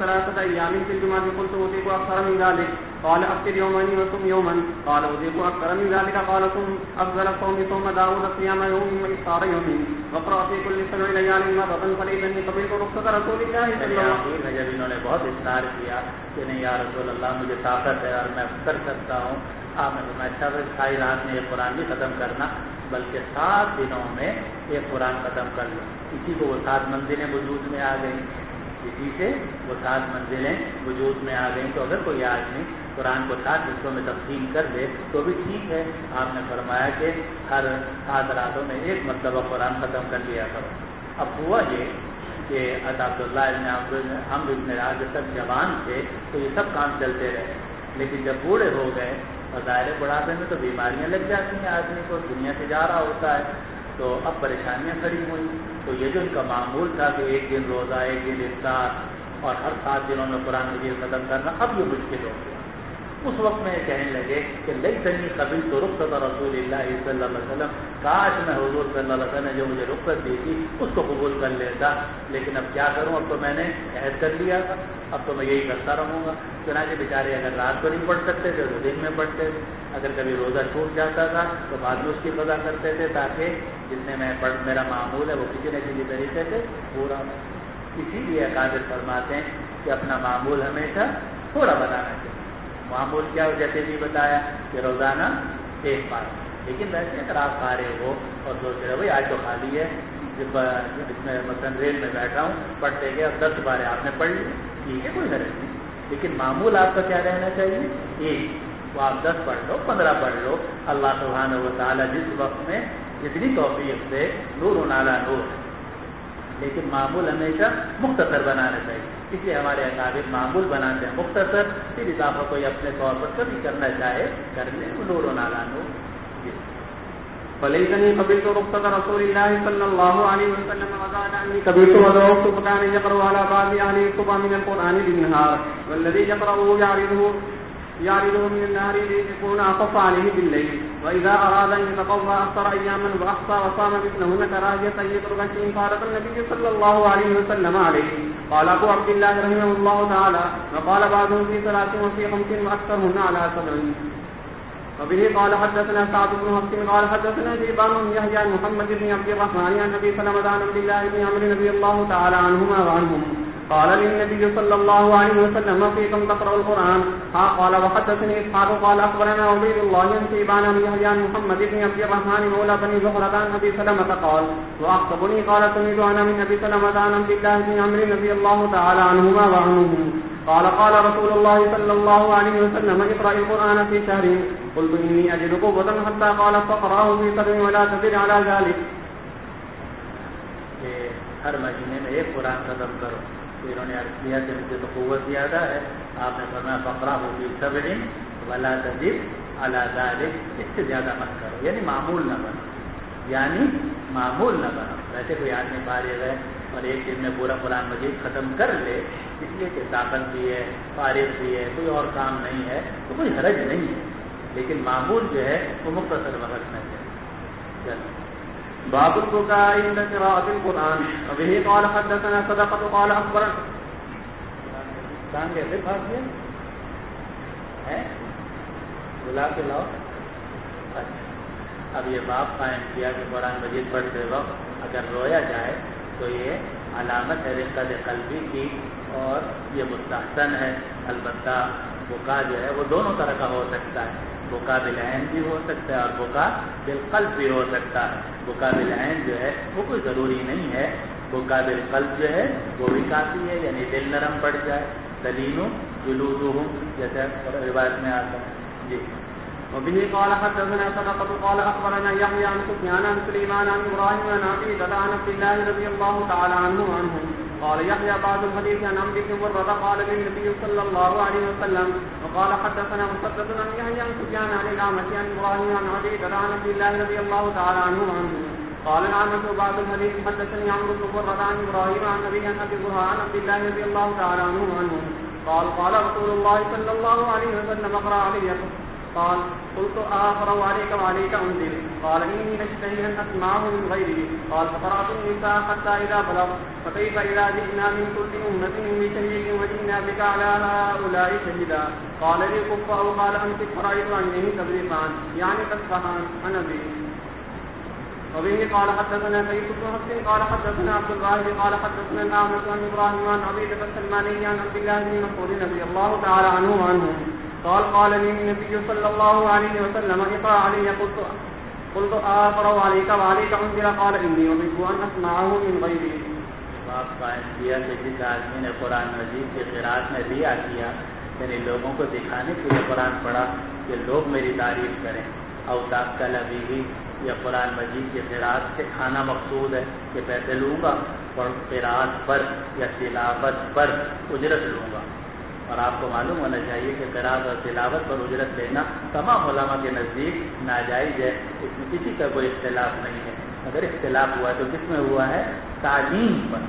3 أيام في الجمعة. قلت أطيق أكثر من ذلك. قال أفطر يومين وصم يوما. قال أطيق أكثر من ذلك. قال صم أفضل الصوم صوم داود صيام يوم وإفطار يوم واقرأ في كل 7 ليال مرة فليتني قبلت رخصة رسول الله صلى الله عليه وسلم. جب انہوں نے بہت اصرار کیا کہ نہیں یا رسول اللہ مجھے طاقت ہے اور میں کر سکتا ہوں، آپ نے فرمایا اچھا پھر ساری رات میں یہ قرآن بھی ختم کرنا، بلکہ 7 دنوں میں یہ قرآن ختم کر لو. اسی کو وہ 7 منزلیں وجود میں آ گئیں، اسی سے وہ 7 منزلیں وجود میں آ گئیں. تو اگر کوئی آدمی قرآن کو 7 حصوں میں تقسیم کر دے تو بھی ٹھیک ہے. آپ نے فرمایا کہ ہر 7 راتوں میں 1 مرتبہ قرآن ختم کر لیا کرو. اب ہوا یہ کہ عبداللہ ابن ابن راج جب تک جوان تھے تو یہ سب کام چلتے رہے، لیکن جب بوڑھے ہو گئے اور ظاہر بڑھاپے میں تو بیماریاں لگ جاتی ہیں، آدمی کو دنیا سے جا رہا ہوتا ہے، تو اب پریشانیاں کھڑی ہوئی. تو یہ جو ان کا معمول تھا کہ 1 دن روزہ 1 دن افطار اور ہر 7 دنوں میں قرآن مجید ختم کرنا، اب یہ مشکل ہو گیا. اس وقت میں کہنے لگے کہ لیتنی قبلت رخصت رسول اللہ صلی اللہ علیہ وسلم، کاش میں حضور صلی اللہ علیہ وسلم نے جو مجھے رخصت دی تھی اس کو قبول کر لیتا، لیکن اب کیا کروں، اب تو میں نے عہد کر لیا تھا، اب تو میں یہی کرتا رہوں گا. چنانچہ بیچارے اگر رات کو نہیں پڑھ سکتے تھے تو دن میں پڑھتے تھے، اگر کبھی روزہ چھوٹ جاتا تھا تو بعد میں اس کی قضا کرتے تھے تاکہ جتنے میں میرا معمول ہے وہ کسی نہ کسی طریقے سے پورا. اسی لیے اکابر فرماتے ہیں کہ اپنا معمول ہمیشہ تھوڑا بنانا چاہیے. معمول کیا ہو، جیسے بھی بتایا کہ روزانہ 1 بار، لیکن ویسے اگر آپ فارغ ہو اور سوچ رہے بھائی آج تو خالی ہے، جب میں مثلاً ریل میں بیٹھا ہوں پڑھتے گئے اب 10 باریں آپ نے پڑھ لی، ٹھیک ہے کوئی حرج نہیں، لیکن معمول آپ کا کیا رہنا چاہیے؟ 1. وہ آپ 10 پڑھ لو 15 پڑھ لو. اللہ سبحانہ و تعالیٰ جس وقت میں جتنی توفیق سے نور علی نور، لیکن معمول ہمیشہ مختصر بنانا چاہیے. اس لیے ہمارے اکابر معمول بناتے ہیں مختصر، پھر اضافہ کوئی اپنے طور پر کبھی کرنا چاہے کر لیں، نور علی نور. فليتني قبلت رخصة رسول الله صلى الله عليه وسلم وزاد عني قبلت وذوقت فكان يقرأ على بعض أهله الصبح من القرآن بالنهار، والذي يقرأه يعرضه من النهار ليكون أخف عليه بالليل، وإذا أراد أن يتقوى أفطر أياما وأحصى وصام مثلهن كراهية أن يترك شيء فارق النبي صلى الله عليه وسلم عليه. قال أبو عبد الله رحمه الله تعالى وقال بعضهم في 3 وفي 5 وأكثرهن على 7. وبه قال حدثنا سعد بن حفص قال حدثنا شيبان بن يحيى محمد بن عبد الرحمن عن ابي سلمة عن عبد الله بن عمرو رضي الله تعالى عنهما وعنهم قال للنبي صلى الله عليه وسلم فيكم تقرأ القرآن. قال وحدثني إسحاق قال أخبرنا عبيد الله بن شيبان بن يحيى محمد بن عبد الرحمن مولى بني زهرة عن ابي سلمة قال واخطبني قال سمعت انا من ابي سلمة عن عبد الله بن عمرو رضي الله تعالى عنهما وعنهم قال قال رسول الله صلى الله عليه وسلم اقرأ القرآن في شهر. قلت إني أجد قوة حتى قال فقرأه في 7 ولا تزد على ذلك. ہر مہینے میں 1 قرآن ختم کرو. انہوں نے عرض کیا کہ مجھے تو قوت زیادہ ہے، آپ نے فرمایا فقرأه في 7 ولا تزد على ذلك، اس سے زیادہ مت کرو، یعنی معمول نہ بنو، ویسے کوئی آدمی فارغ ہے اور 1 دن میں پورا قرآن مجید ختم کر لے، اس لیے کہ طاقت بھی ہے، فارغ بھی ہے، کوئی اور کام نہیں ہے تو کوئی حرج نہیں ہے، لیکن معمول جو ہے وہ مختصر وقت میں ہے. باب البكاء عند قراءة القرآن. وبه قال حدثنا صدقة قال أخبرنا کیسے پھنس گئے ہیں بلا کے لاؤ. اچھا، اب یہ باب قائم کیا کہ قرآن مجید پڑھتے وقت اگر رویا جائے تو یہ علامت ہے رقت قلبی کی اور یہ مستحسن ہے. البتہ بکا جو ہے وہ دونوں طرح کا ہو سکتا ہے، بکا بالعین بھی ہو سکتا ہے اور بکا بالقلب بھی ہو سکتا ہے. بکا بالعین جو ہے وہ کوئی ضروری نہیں ہے، بکا بالقلب جو ہے وہ بھی کافی ہے، یعنی دل نرم پڑ جائے. تلین جلودہم جیسے روایت میں آتا ہے. جی. وبه قال حدثنا صدقة قال أخبرنا يحيى عن سفيان عن سليمان عن إبراهيم عن أبي عن عبد الله رضي الله تعالى عنه وعنهم قال يحيى بعض الحديث عن عمرو بن مرة قال للنبي صلى الله عليه وسلم. وقال حدثنا مسدد عن يحيى عن سفيان عن الأعمش عن إبراهيم عن أبي عن عبد الله رضي الله تعالى عنه وعنهم قال الأعمش بعض الحديث حدثني عمرو بن مرة عن إبراهيم عن أبي عن أبي عن عبد الله رضي الله تعالى عنه وعنهم قال قال رسول الله صلى الله عليه وسلم اقرأ علي قال قلت أقرأ عليك وعليك أنزل قال إني أشتهي أن أسمعه من غيره قال فقرأت النساء حتى إذا بلغ فكيف إذا جئنا من كل أمة بشهيد وجئنا بك على هؤلاء شهيدا قال لي كف أو قال أمسك فرأيت عينيه تبرقان يعني تسفهان أنا به. وبه قال حدثنا سيد بن حفص قال حدثنا عبد الواحد قال حدثنا الأعمش عن إبراهيم عن عبيدة السلماني عن عبد الله بن مسعود رضي الله تعالى عنه وعنهم قال قال لي النبي صلى الله عليه وسلم اقرأ علي قلت أقرأ عليك وعليك أنزل قال إني أحب أن أسمعه من غيري. آپ قائم کیا کہ جس آدمی نے قرآن مجید کی قرأت میں ریا کیا یعنی لوگوں کو دکھانے کے لیے قرآن پڑھا کہ لوگ میری تعریف کریں اور تاکل ابھی یا قرآن مجید کی قرأت سے کھانا مقصود ہے کہ پیسے لوں گا اور قرأت پر یا تلاوت پر اجرت لوں گا. اور آپ کو معلوم ہونا چاہیے کہ قرأت اور تلاوت پر اجرت لینا تمام علماء کے نزدیک ناجائز ہے. اس میں کسی کا کوئی اختلاف نہیں ہے. اگر اختلاف ہوا تو کس میں ہوا ہے؟ تعلیم پر.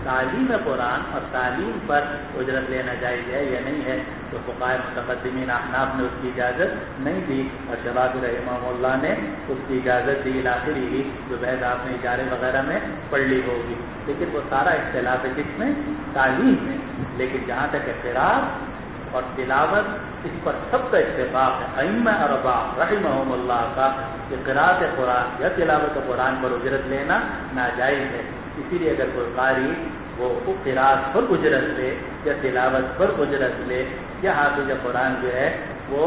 تعلیم قرآن اور تعلیم پر اجرت لینا جائز ہے یا نہیں ہے. تو فقہاء متقدمین احناف نے اس کی اجازت نہیں دی اور شواذ رحمہ اللہ نے اس کی اجازت دی آخری ہی جو بحث آپ نے اجارے وغیرہ میں پڑھ لی ہوگی. لیکن وہ سارا اختلاف ہے کس میں؟ تعلیم میں. لیکن جہاں تک قرأت اور تلاوت اس پر سب کا اتفاق ہے ائمہ اربعہ رحمہم اللہ کا کہ قرأت قرآن یا تلاوت قرآن پر اجرت لینا ناجائز ہے. اسی لیے اگر کوئی قاری وہ قرأت پر اجرت لے یا تلاوت پر اجرت لے یا حافظ قرآن جو ہے وہ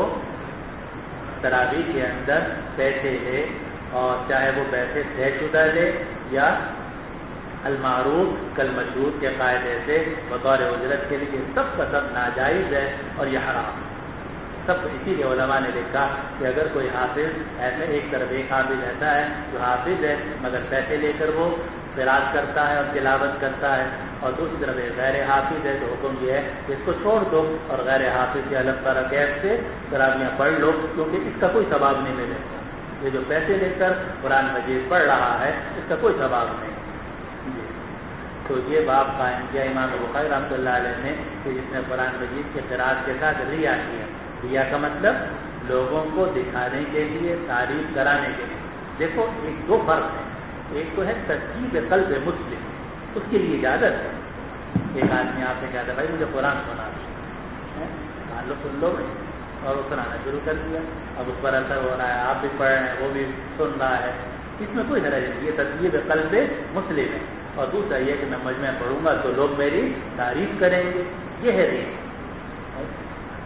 تراویح کے اندر پیسے لے اور چاہے وہ پیسے طے شدہ لے یا المعروف کالمشہور کے قاعدے سے بطور اجرت کے لیے سب کا سب ناجائز ہے اور یہ حرام سب. اسی لیے علماء نے لکھا کہ اگر کوئی حافظ ایسے ایک طرف ایک حافظ ایسا ہے جو حافظ ہے مگر پیسے لے کر وہ قرأت کرتا ہے اور تلاوت کرتا ہے اور دوسری طرف غیر حافظ ہے تو حکم یہ ہے کہ اس کو چھوڑ دو اور غیر حافظ کے الگ ترکیب سے تراویح پڑھ لو کیونکہ اس کا کوئی ثواب نہیں ملے. یہ جو پیسے لے کر قرآن مجید پڑھ رہا ہے اس کا کوئی ثواب نہیں. تو یہ باب قائم کیا امام بخاری رحمۃ اللہ علیہ نے کہ جس نے قرآن مجید کے قرأت کے ساتھ ریا کیا. ریا کا مطلب لوگوں کو دکھانے کے لیے تعریف کرانے کے لیے. دیکھو ایک دو فرق ہے. ایک تو ہے ترکیب قلب مسلم اس کے لیے اجازت ہے. ایک آدمی آپ سے کہتا ہے بھائی مجھے قرآن سنا لو سن لو بھائی اور وہ سنانا شروع کر دیا. اب اس پر اثر ہو رہا ہے آپ بھی پڑھ رہے ہیں وہ بھی سن رہا ہے. اس میں کوئی حرج نہیں. یہ ترکیب قلب مسلم ہے. اور دوسرا یہ کہ میں مجمع پڑھوں گا تو لوگ میری تعریف کریں گے. یہ ہے ریا.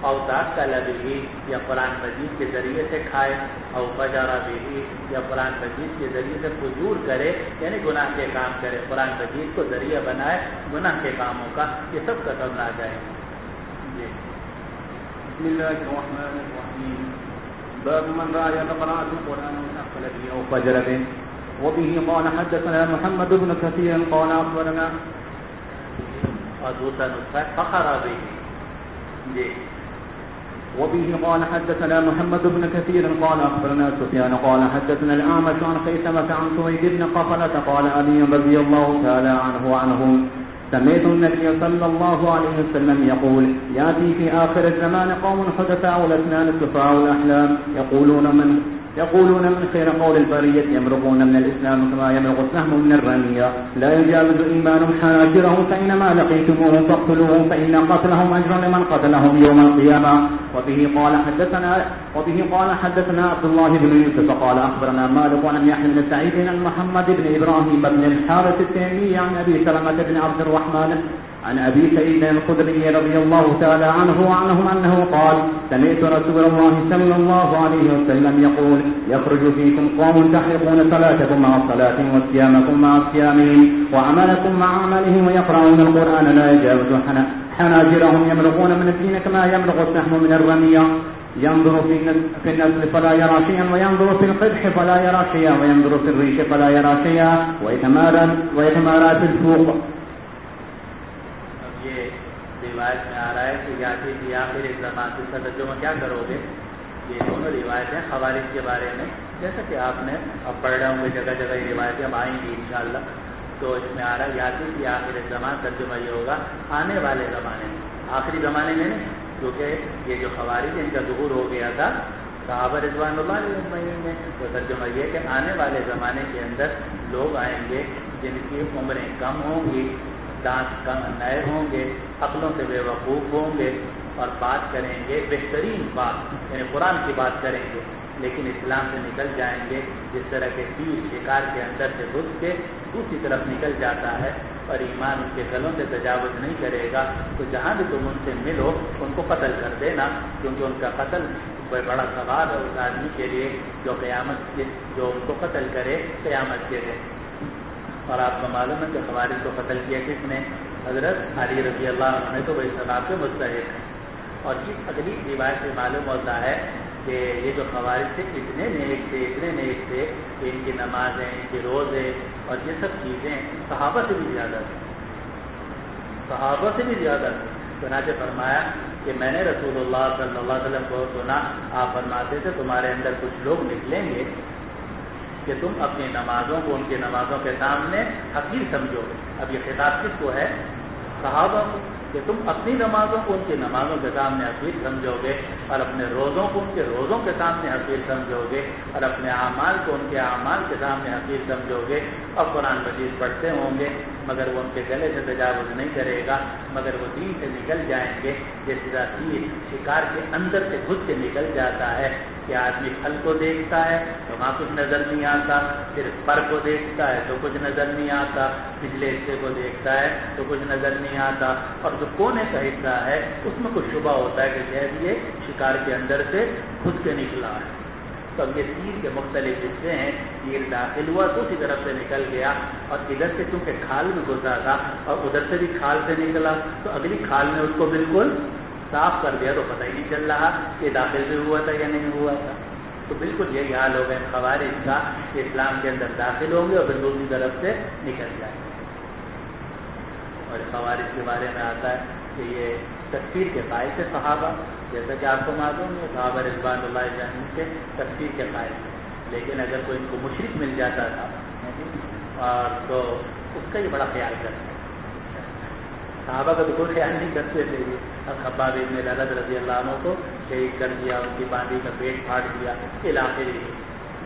اوتاق کا لبی یا قرآن مجید کے ذریعے سے کھائے اور فجارہ بھی یا قرآن مجید کے ذریعے سے فجور کرے یعنی گناہ کے کام کرے قرآن مجید کو ذریعہ بنائے گناہ کے کاموں کا. یہ سب قدم نہ جائے. جی بسم اللہ الرحمن الرحیم. باب من رأى قراءة القرآن متأخر به أو فجر به. وبه قال حدثنا محمد بن كثير قال أخبرنا اور دوسرا نسخہ فخر بھی. جی وبه قال حدثنا محمد بن كثير قال أخبرنا سفيان قال حدثنا الأعمش عن خيثمة عن سويد بن قفلة قال علي رضي الله تعالى عنه سمعت النبي صلى الله عليه وسلم يقول يأتي في آخر الزمان قوم حدثاء الأسنان سفهاء الأحلام يقولون من خير قول البرية يمرقون من الإسلام كما يمرق السهم من الرمية لا يجاوز إيمانهم حناجرهم فإنما لقيتموهم فاقتلوهم فإن قتلهم أجر لمن قتلهم يوم القيامة. وبه قال حدثنا عبد الله بن يوسف قال أخبرنا مالك عن يحيى بن سعيد عن محمد بن إبراهيم بن الحارث التيمي عن أبي سلمة بن عبد الرحمن عن أبي سعيد الخدري رضي الله تعالى عنه وعنهم أنه قال سمعت رسول الله صلى الله عليه وسلم يقول يخرج فيكم قوم تحرقون صلاتكم مع صلاتهم وصيامكم مع صيامهم وعملكم مع عملهم ويقرؤون القرآن لا يجاوز حناجرهم يمرقون من الدين كما يمرق السهم من الرمية ينظر في النسل فلا يرى شيئا وينظر في القدح فلا يرى شيئا وينظر في الريش فلا يرى شيئا ويتمارى في السوق. روایت میں آ رہا ہے کہ یاتی کی آخر ایک زمان سے ترجمہ میں کیا کرو گے. یہ دونوں روایتیں خوارج کے بارے میں جیسا کہ آپ نے اب پڑھ رہے ہوں گے جگہ جگہ یہ روایتیں اب آئیں گی انشاءاللہ. تو اس میں آ رہا ہے یاتی کی آخر زمان، ترجمہ یہ ہوگا آنے والے زمانے میں، آخری زمانے میں نہیں، کیونکہ یہ جو خوارج ان کا ظہور ہو گیا تھا صحابہ رضوان اللہ علیہ اجمعین میں، تو ترجمہ یہ کہ آنے والے زمانے کے اندر لوگ آئیں گے جن کی عمریں کم ہوں گی، دانت کم نئے ہوں گے، عقلوں سے بے وقوف ہوں گے اور بات کریں گے بہترین بات، یعنی قرآن کی بات کریں گے، لیکن اسلام سے نکل جائیں گے جس طرح کے تیر شکار کے اندر سے گھس کے دوسری طرف نکل جاتا ہے اور ایمان ان کے گلوں سے تجاوز نہیں کرے گا، تو جہاں بھی تم ان سے ملو ان کو قتل کر دینا، کیونکہ ان کا قتل بڑا ثواب ہے اس آدمی کے لیے جو جو ان کو قتل کرے قیامت کے دن۔ اور آپ کو معلوم ہے کہ خوارج کو قتل کیا کس نے؟ حضرت علی رضی اللہ عنہ نے، تو وہ ثواب کے مستحق ہیں۔ اور اس اگلی روایت سے معلوم ہوتا ہے کہ یہ جو خوارج تھے اتنے نیک تھے کہ ان کی نمازیں، ان کے روزے اور یہ سب چیزیں صحابہ سے بھی زیادہ تھیں۔ چنانچہ فرمایا کہ میں نے رسول اللہ صلی اللہ علیہ وسلم کو سنا، آپ فرماتے تھے تمہارے اندر کچھ لوگ نکلیں گے کہ تم اپنی نمازوں کو ان کی نمازوں کے سامنے حقیر سمجھو گے۔ اب یہ خطاب کس کو ہے؟ صحابہ کو، کہ تم اپنی نمازوں کو ان کی نمازوں کے سامنے حقیر سمجھو گے اور اپنے روزوں کو ان کے روزوں کے سامنے حقیر سمجھو گے اور اپنے اعمال کو ان کے اعمال کے سامنے حقیر سمجھو گے۔ اور قرآن مجید پڑھتے ہوں گے مگر وہ ان کے گلے سے تجاوز نہیں کرے گا، مگر وہ دین سے نکل جائیں گے جس طرح تیر شکار کے اندر سے گھس کے نکل جاتا ہے کہ آدمی پھل کو دیکھتا ہے تو وہاں کچھ نظر نہیں آتا، پھر پر کو دیکھتا ہے تو کچھ نظر نہیں آتا، پچھلے حصے کو دیکھتا ہے تو کچھ نظر نہیں آتا، اور جو کونے کا حصہ ہے اس میں کچھ شبہ ہوتا ہے کہ شاید یہ شکار کے اندر سے گھس کے نکلا ہے۔ تو اب یہ تیر کے مختلف حصے ہیں، تیر داخل ہوا دوسری طرف سے نکل گیا اور ادھر سے چونکہ کھال میں گھسا تھا اور ادھر سے بھی کھال سے نکلا تو اگلی کھال نے اس کو بالکل صاف کر دیا، تو پتہ ہی نہیں چل رہا کہ داخل بھی ہوا تھا یا نہیں ہوا تھا۔ تو بالکل یہی حال ہو گئے خوارج کا کہ اسلام کے اندر داخل ہوں گے اور پھر دوسری طرف سے نکل جائیں گے۔ اور خوارج کے بارے میں آتا ہے کہ یہ تکفیر کے قائل تھے صحابہ، جیسا کہ آپ کو معلوم ہے صحابہ رضوان اللہ علیہم کے تکفیر کے قائل تھے، لیکن اگر کوئی ان کو مشرک مل جاتا تھا اور تو اس کا یہ بڑا خیال کرتے تھے۔ صحابہ کا تو کوئی خیال نہیں کرتے تھے، اب خباب ابن الارد رضی اللہ عنہ کو شہید کر دیا، ان کی باندھی کا پیٹ پھاڑ دیا علاقے لیے،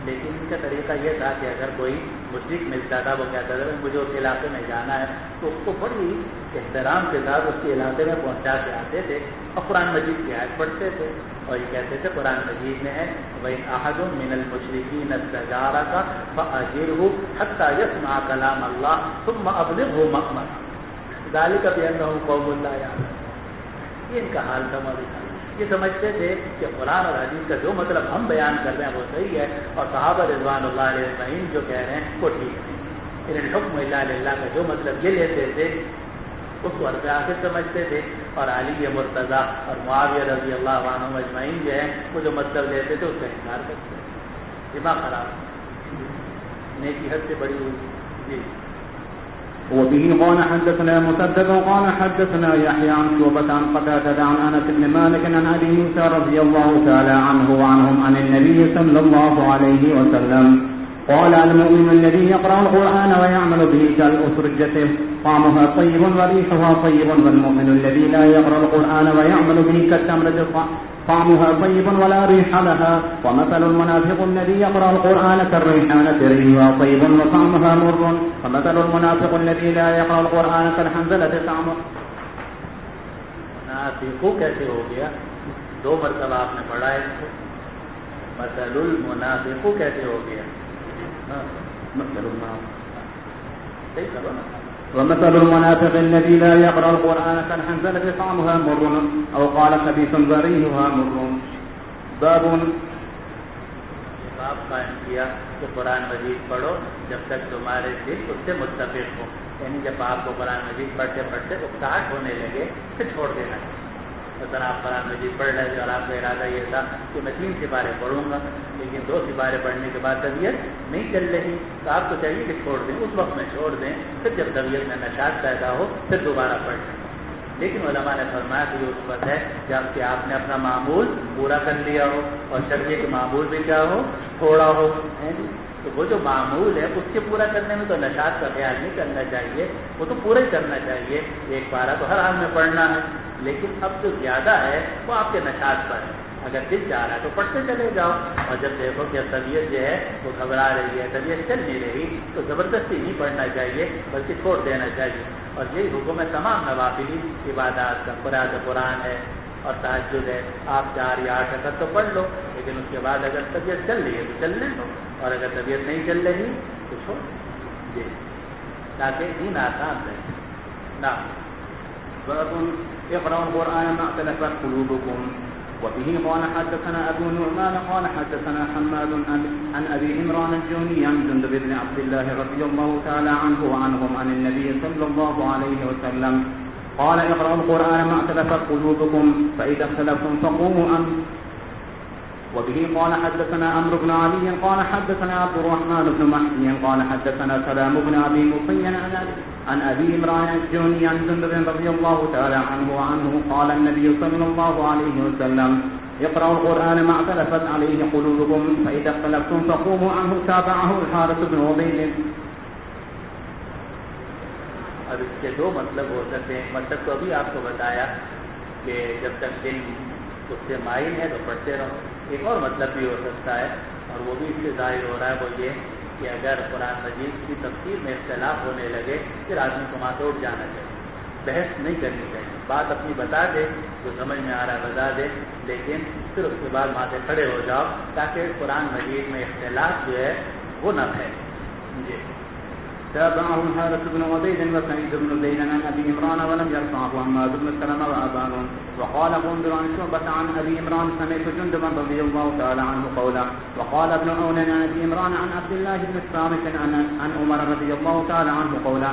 لیکن ان کا طریقہ یہ تھا کہ اگر کوئی مشرک ملتا تھا وہ کہتا تھا مجھے اس علاقے میں جانا ہے تو اس کو بڑی احترام کے ساتھ اس کے علاقے میں پہنچا کے آتے تھے اور قرآن مجید کی آیت پڑھتے تھے اور یہ کہتے تھے قرآن مجید میں ہے وَإِنْ أَحَدٌ مِّنَ الْمُشْرِكِينَ اسْتَجَارَكَ فَأَجِرْهُ حَتَّى يَسْمَعَ كَلَامَ اللَّهِ ثُمَّ أَبْلِغْهُ مَأْمَنَهُ ذَلِكَ بِأَنَّهُمْ قَوْمٌ لَا يَعْلَمُونَ۔ یہ ان کا حال تھا مولوی صاحب، یہ سمجھتے تھے کہ قرآن اور حدیث کا جو مطلب ہم بیان کر رہے ہیں وہ صحیح ہے اور صحابہ رضوان اللہ علیہ اجمعین جو کہہ رہے ہیں وہ ٹھیک ہے، ان الحکم الا للہ کا جو مطلب یہ لیتے تھے اس کو عرض آخر سمجھتے تھے، اور علی مرتضیٰ اور معاویہ رضی اللہ عنہ اجمعین جو ہیں وہ جو مطلب لیتے تھے اس کا انکار کرتے تھے۔ دماغ خراب، نیکی حد سے بڑی ہوئی۔ جی وبه قال حدثنا مسدد قال حدثنا يحيى عن شعبة عن قتادة عن أنس بن مالك عن أبي موسى رضي الله تعالى عنه وعنهم عن النبي صلى الله عليه وسلم قال المؤمن الذي يقرأ القرآن ويعمل به كالأسرجة طعمها طيب وريحها طيب، والمؤمن الذي لا يقرأ القرآن ويعمل به كالتمرة طعمها طيب ولا ريح لها، ومثل المنافق الذي يقرأ القرآن كالريحانة ريحها طيب وطعمها مر، ومثل المنافق الذي لا يقرأ القرآن كالحنظلة طعمه۔ منافقو کیسے ہو گیا؟ دو مرتبہ آپ نے پڑھا ہے اس کو، مثل المنافقو کیسے ہو گیا؟ مثل المنافق صحیح کرو نا، ومثل المنافق الذي لا يقرأ القرآن كالحنظلة طعمها مر أو قال خبيث ذريعها مر۔ باب باب قائم کیا کہ قرآن مجید پڑھو جب تک تمہارے دل اس سے متفق ہو، یعنی جب آپ کو قرآن مجید پڑھتے پڑھتے اکتاہٹ ہونے لگے پھر چھوڑ دینا چاہیے۔ مثلا آپ قرآن مجید پڑھ رہے تھے اور آپ کا ارادہ یہ تھا کہ میں 3 سپارے پڑھوں گا، لیکن 2 سپارے پڑھنے کے بعد طبیعت نہیں چل رہی تو آپ کو چاہیے کہ چھوڑ دیں، اس وقت میں چھوڑ دیں، پھر جب طبیعت میں نشاط پیدا ہو پھر دوبارہ پڑھ لیں۔ لیکن علماء نے فرمایا کہ یہ اس وقت ہے جب کہ آپ نے اپنا معمول پورا کر لیا ہو اور شریعت کے معمول بھی کیا ہو تھوڑا ہو، تو وہ جو معمول ہے اس کے پورا کرنے میں تو نشاط کا خیال نہیں کرنا چاہیے، وہ تو پورا ہی کرنا چاہیے، ایک پارہ تو ہر حال میں پڑھنا ہے، لیکن اب جو زیادہ ہے وہ آپ کے نشاط پر ہے، اگر دل چاہ رہا ہے تو پڑھتے چلے جاؤ، اور جب دیکھو کہ طبیعت جو ہے وہ گھبرا رہی ہے، طبیعت چل نہیں رہی، تو زبردستی نہیں پڑھنا چاہیے بلکہ چھوڑ دینا چاہیے، اور یہی حکم ہے تمام نوافلی عبادات کا، قرآن ہے اور تہجد ہے، آپ 4 یا 8 رکعت تو پڑھ لو، لیکن اس کے بعد اگر طبیعت چل رہی ہے تو چلنے دو، اور اگر طبیعت نہیں چل رہی تو چھوڑ جی، تاکہ دین آسان رہے۔ نہ باب اقرأوا القرآن ما اختلفت قلوبكم. وبه قال حدثنا أبو نعمان قال حدثنا حماد عن أبي عمران الجوني عن جندب بن عبد الله رضي الله تعالى عنه وعنهم عن النبي صلى الله عليه وسلم قال اقرأوا القرآن ما اختلفت قلوبكم فإذا اختلفتم فقوموا وبه قال حدثنا عمرو بن علي قال حدثنا عبد الرحمن بن مهدي قال حدثنا سلام بن أبي مطيع عن أبي عمران الجوني عن جندب رضي الله تعالى عنه وعنه قال النبي صلى الله عليه وسلم اقرأوا القرآن ما اختلفت عليه قلوبكم فإذا اختلفتم فقوموا عنه تابعه الحارث بن عبيد. اور اس کے 2 مطلب ہو سکتے ہیں، مطلب تو ابھی آپ کو بتایا کہ جب تک دل اس سے مائل ہے تو پڑھتے رہو، ایک اور مطلب بھی ہو سکتا ہے اور وہ بھی اس سے ظاہر ہو رہا ہے، وہ یہ کہ اگر قرآن مجید کی تفسیر میں اختلاف ہونے لگے پھر آدمی کو ماتوڑ جانا چاہیے، بحث نہیں کرنی چاہیے، بات اپنی بتا دے، جو سمجھ میں آ رہا ہے بتا دے، لیکن پھر اس کے بعد وہاں سے کھڑے ہو جاؤ تاکہ قرآن مجید میں اختلاف جو ہے وہ نہ پھیلے. جی تابعه الحارث بن عبيد وسعيد بن زيد عن ابي عمران ولم يرفعه عماد بن سلمة وابان. وقال غندر عن شعبة عن ابي عمران سمعت جندبا رضي الله تعالى عنه قولا. وقال ابن عون عن ابي عمران عن عبد الله بن الصامت عن عمر رضي الله تعالى عنه قولا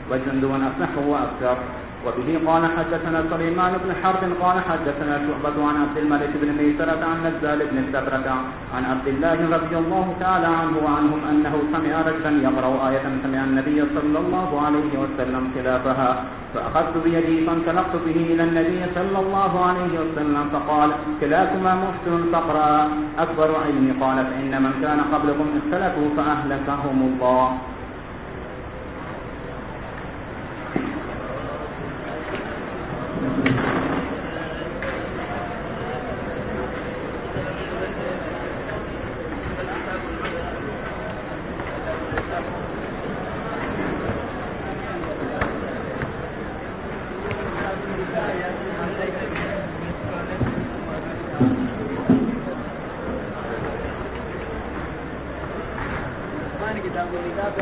وجندب اصح واكثر. وبه قال حدثنا سليمان بن حرب قال حدثنا شعبة عن عبد الملك بن ميسرة عن نزال بن السبرة عن عبد الله رضي الله تعالى عنه وعنهم أنه سمع رجلا يقرأ آية سمع النبي صلى الله عليه وسلم خلافها فأخذت بيدي فانطلقت به إلى النبي صلى الله عليه وسلم فقال كلاكما محسن فاقرأ أكبر علمي قال فإن من كان قبلكم اختلفوا فأهلكهم الله. کتاب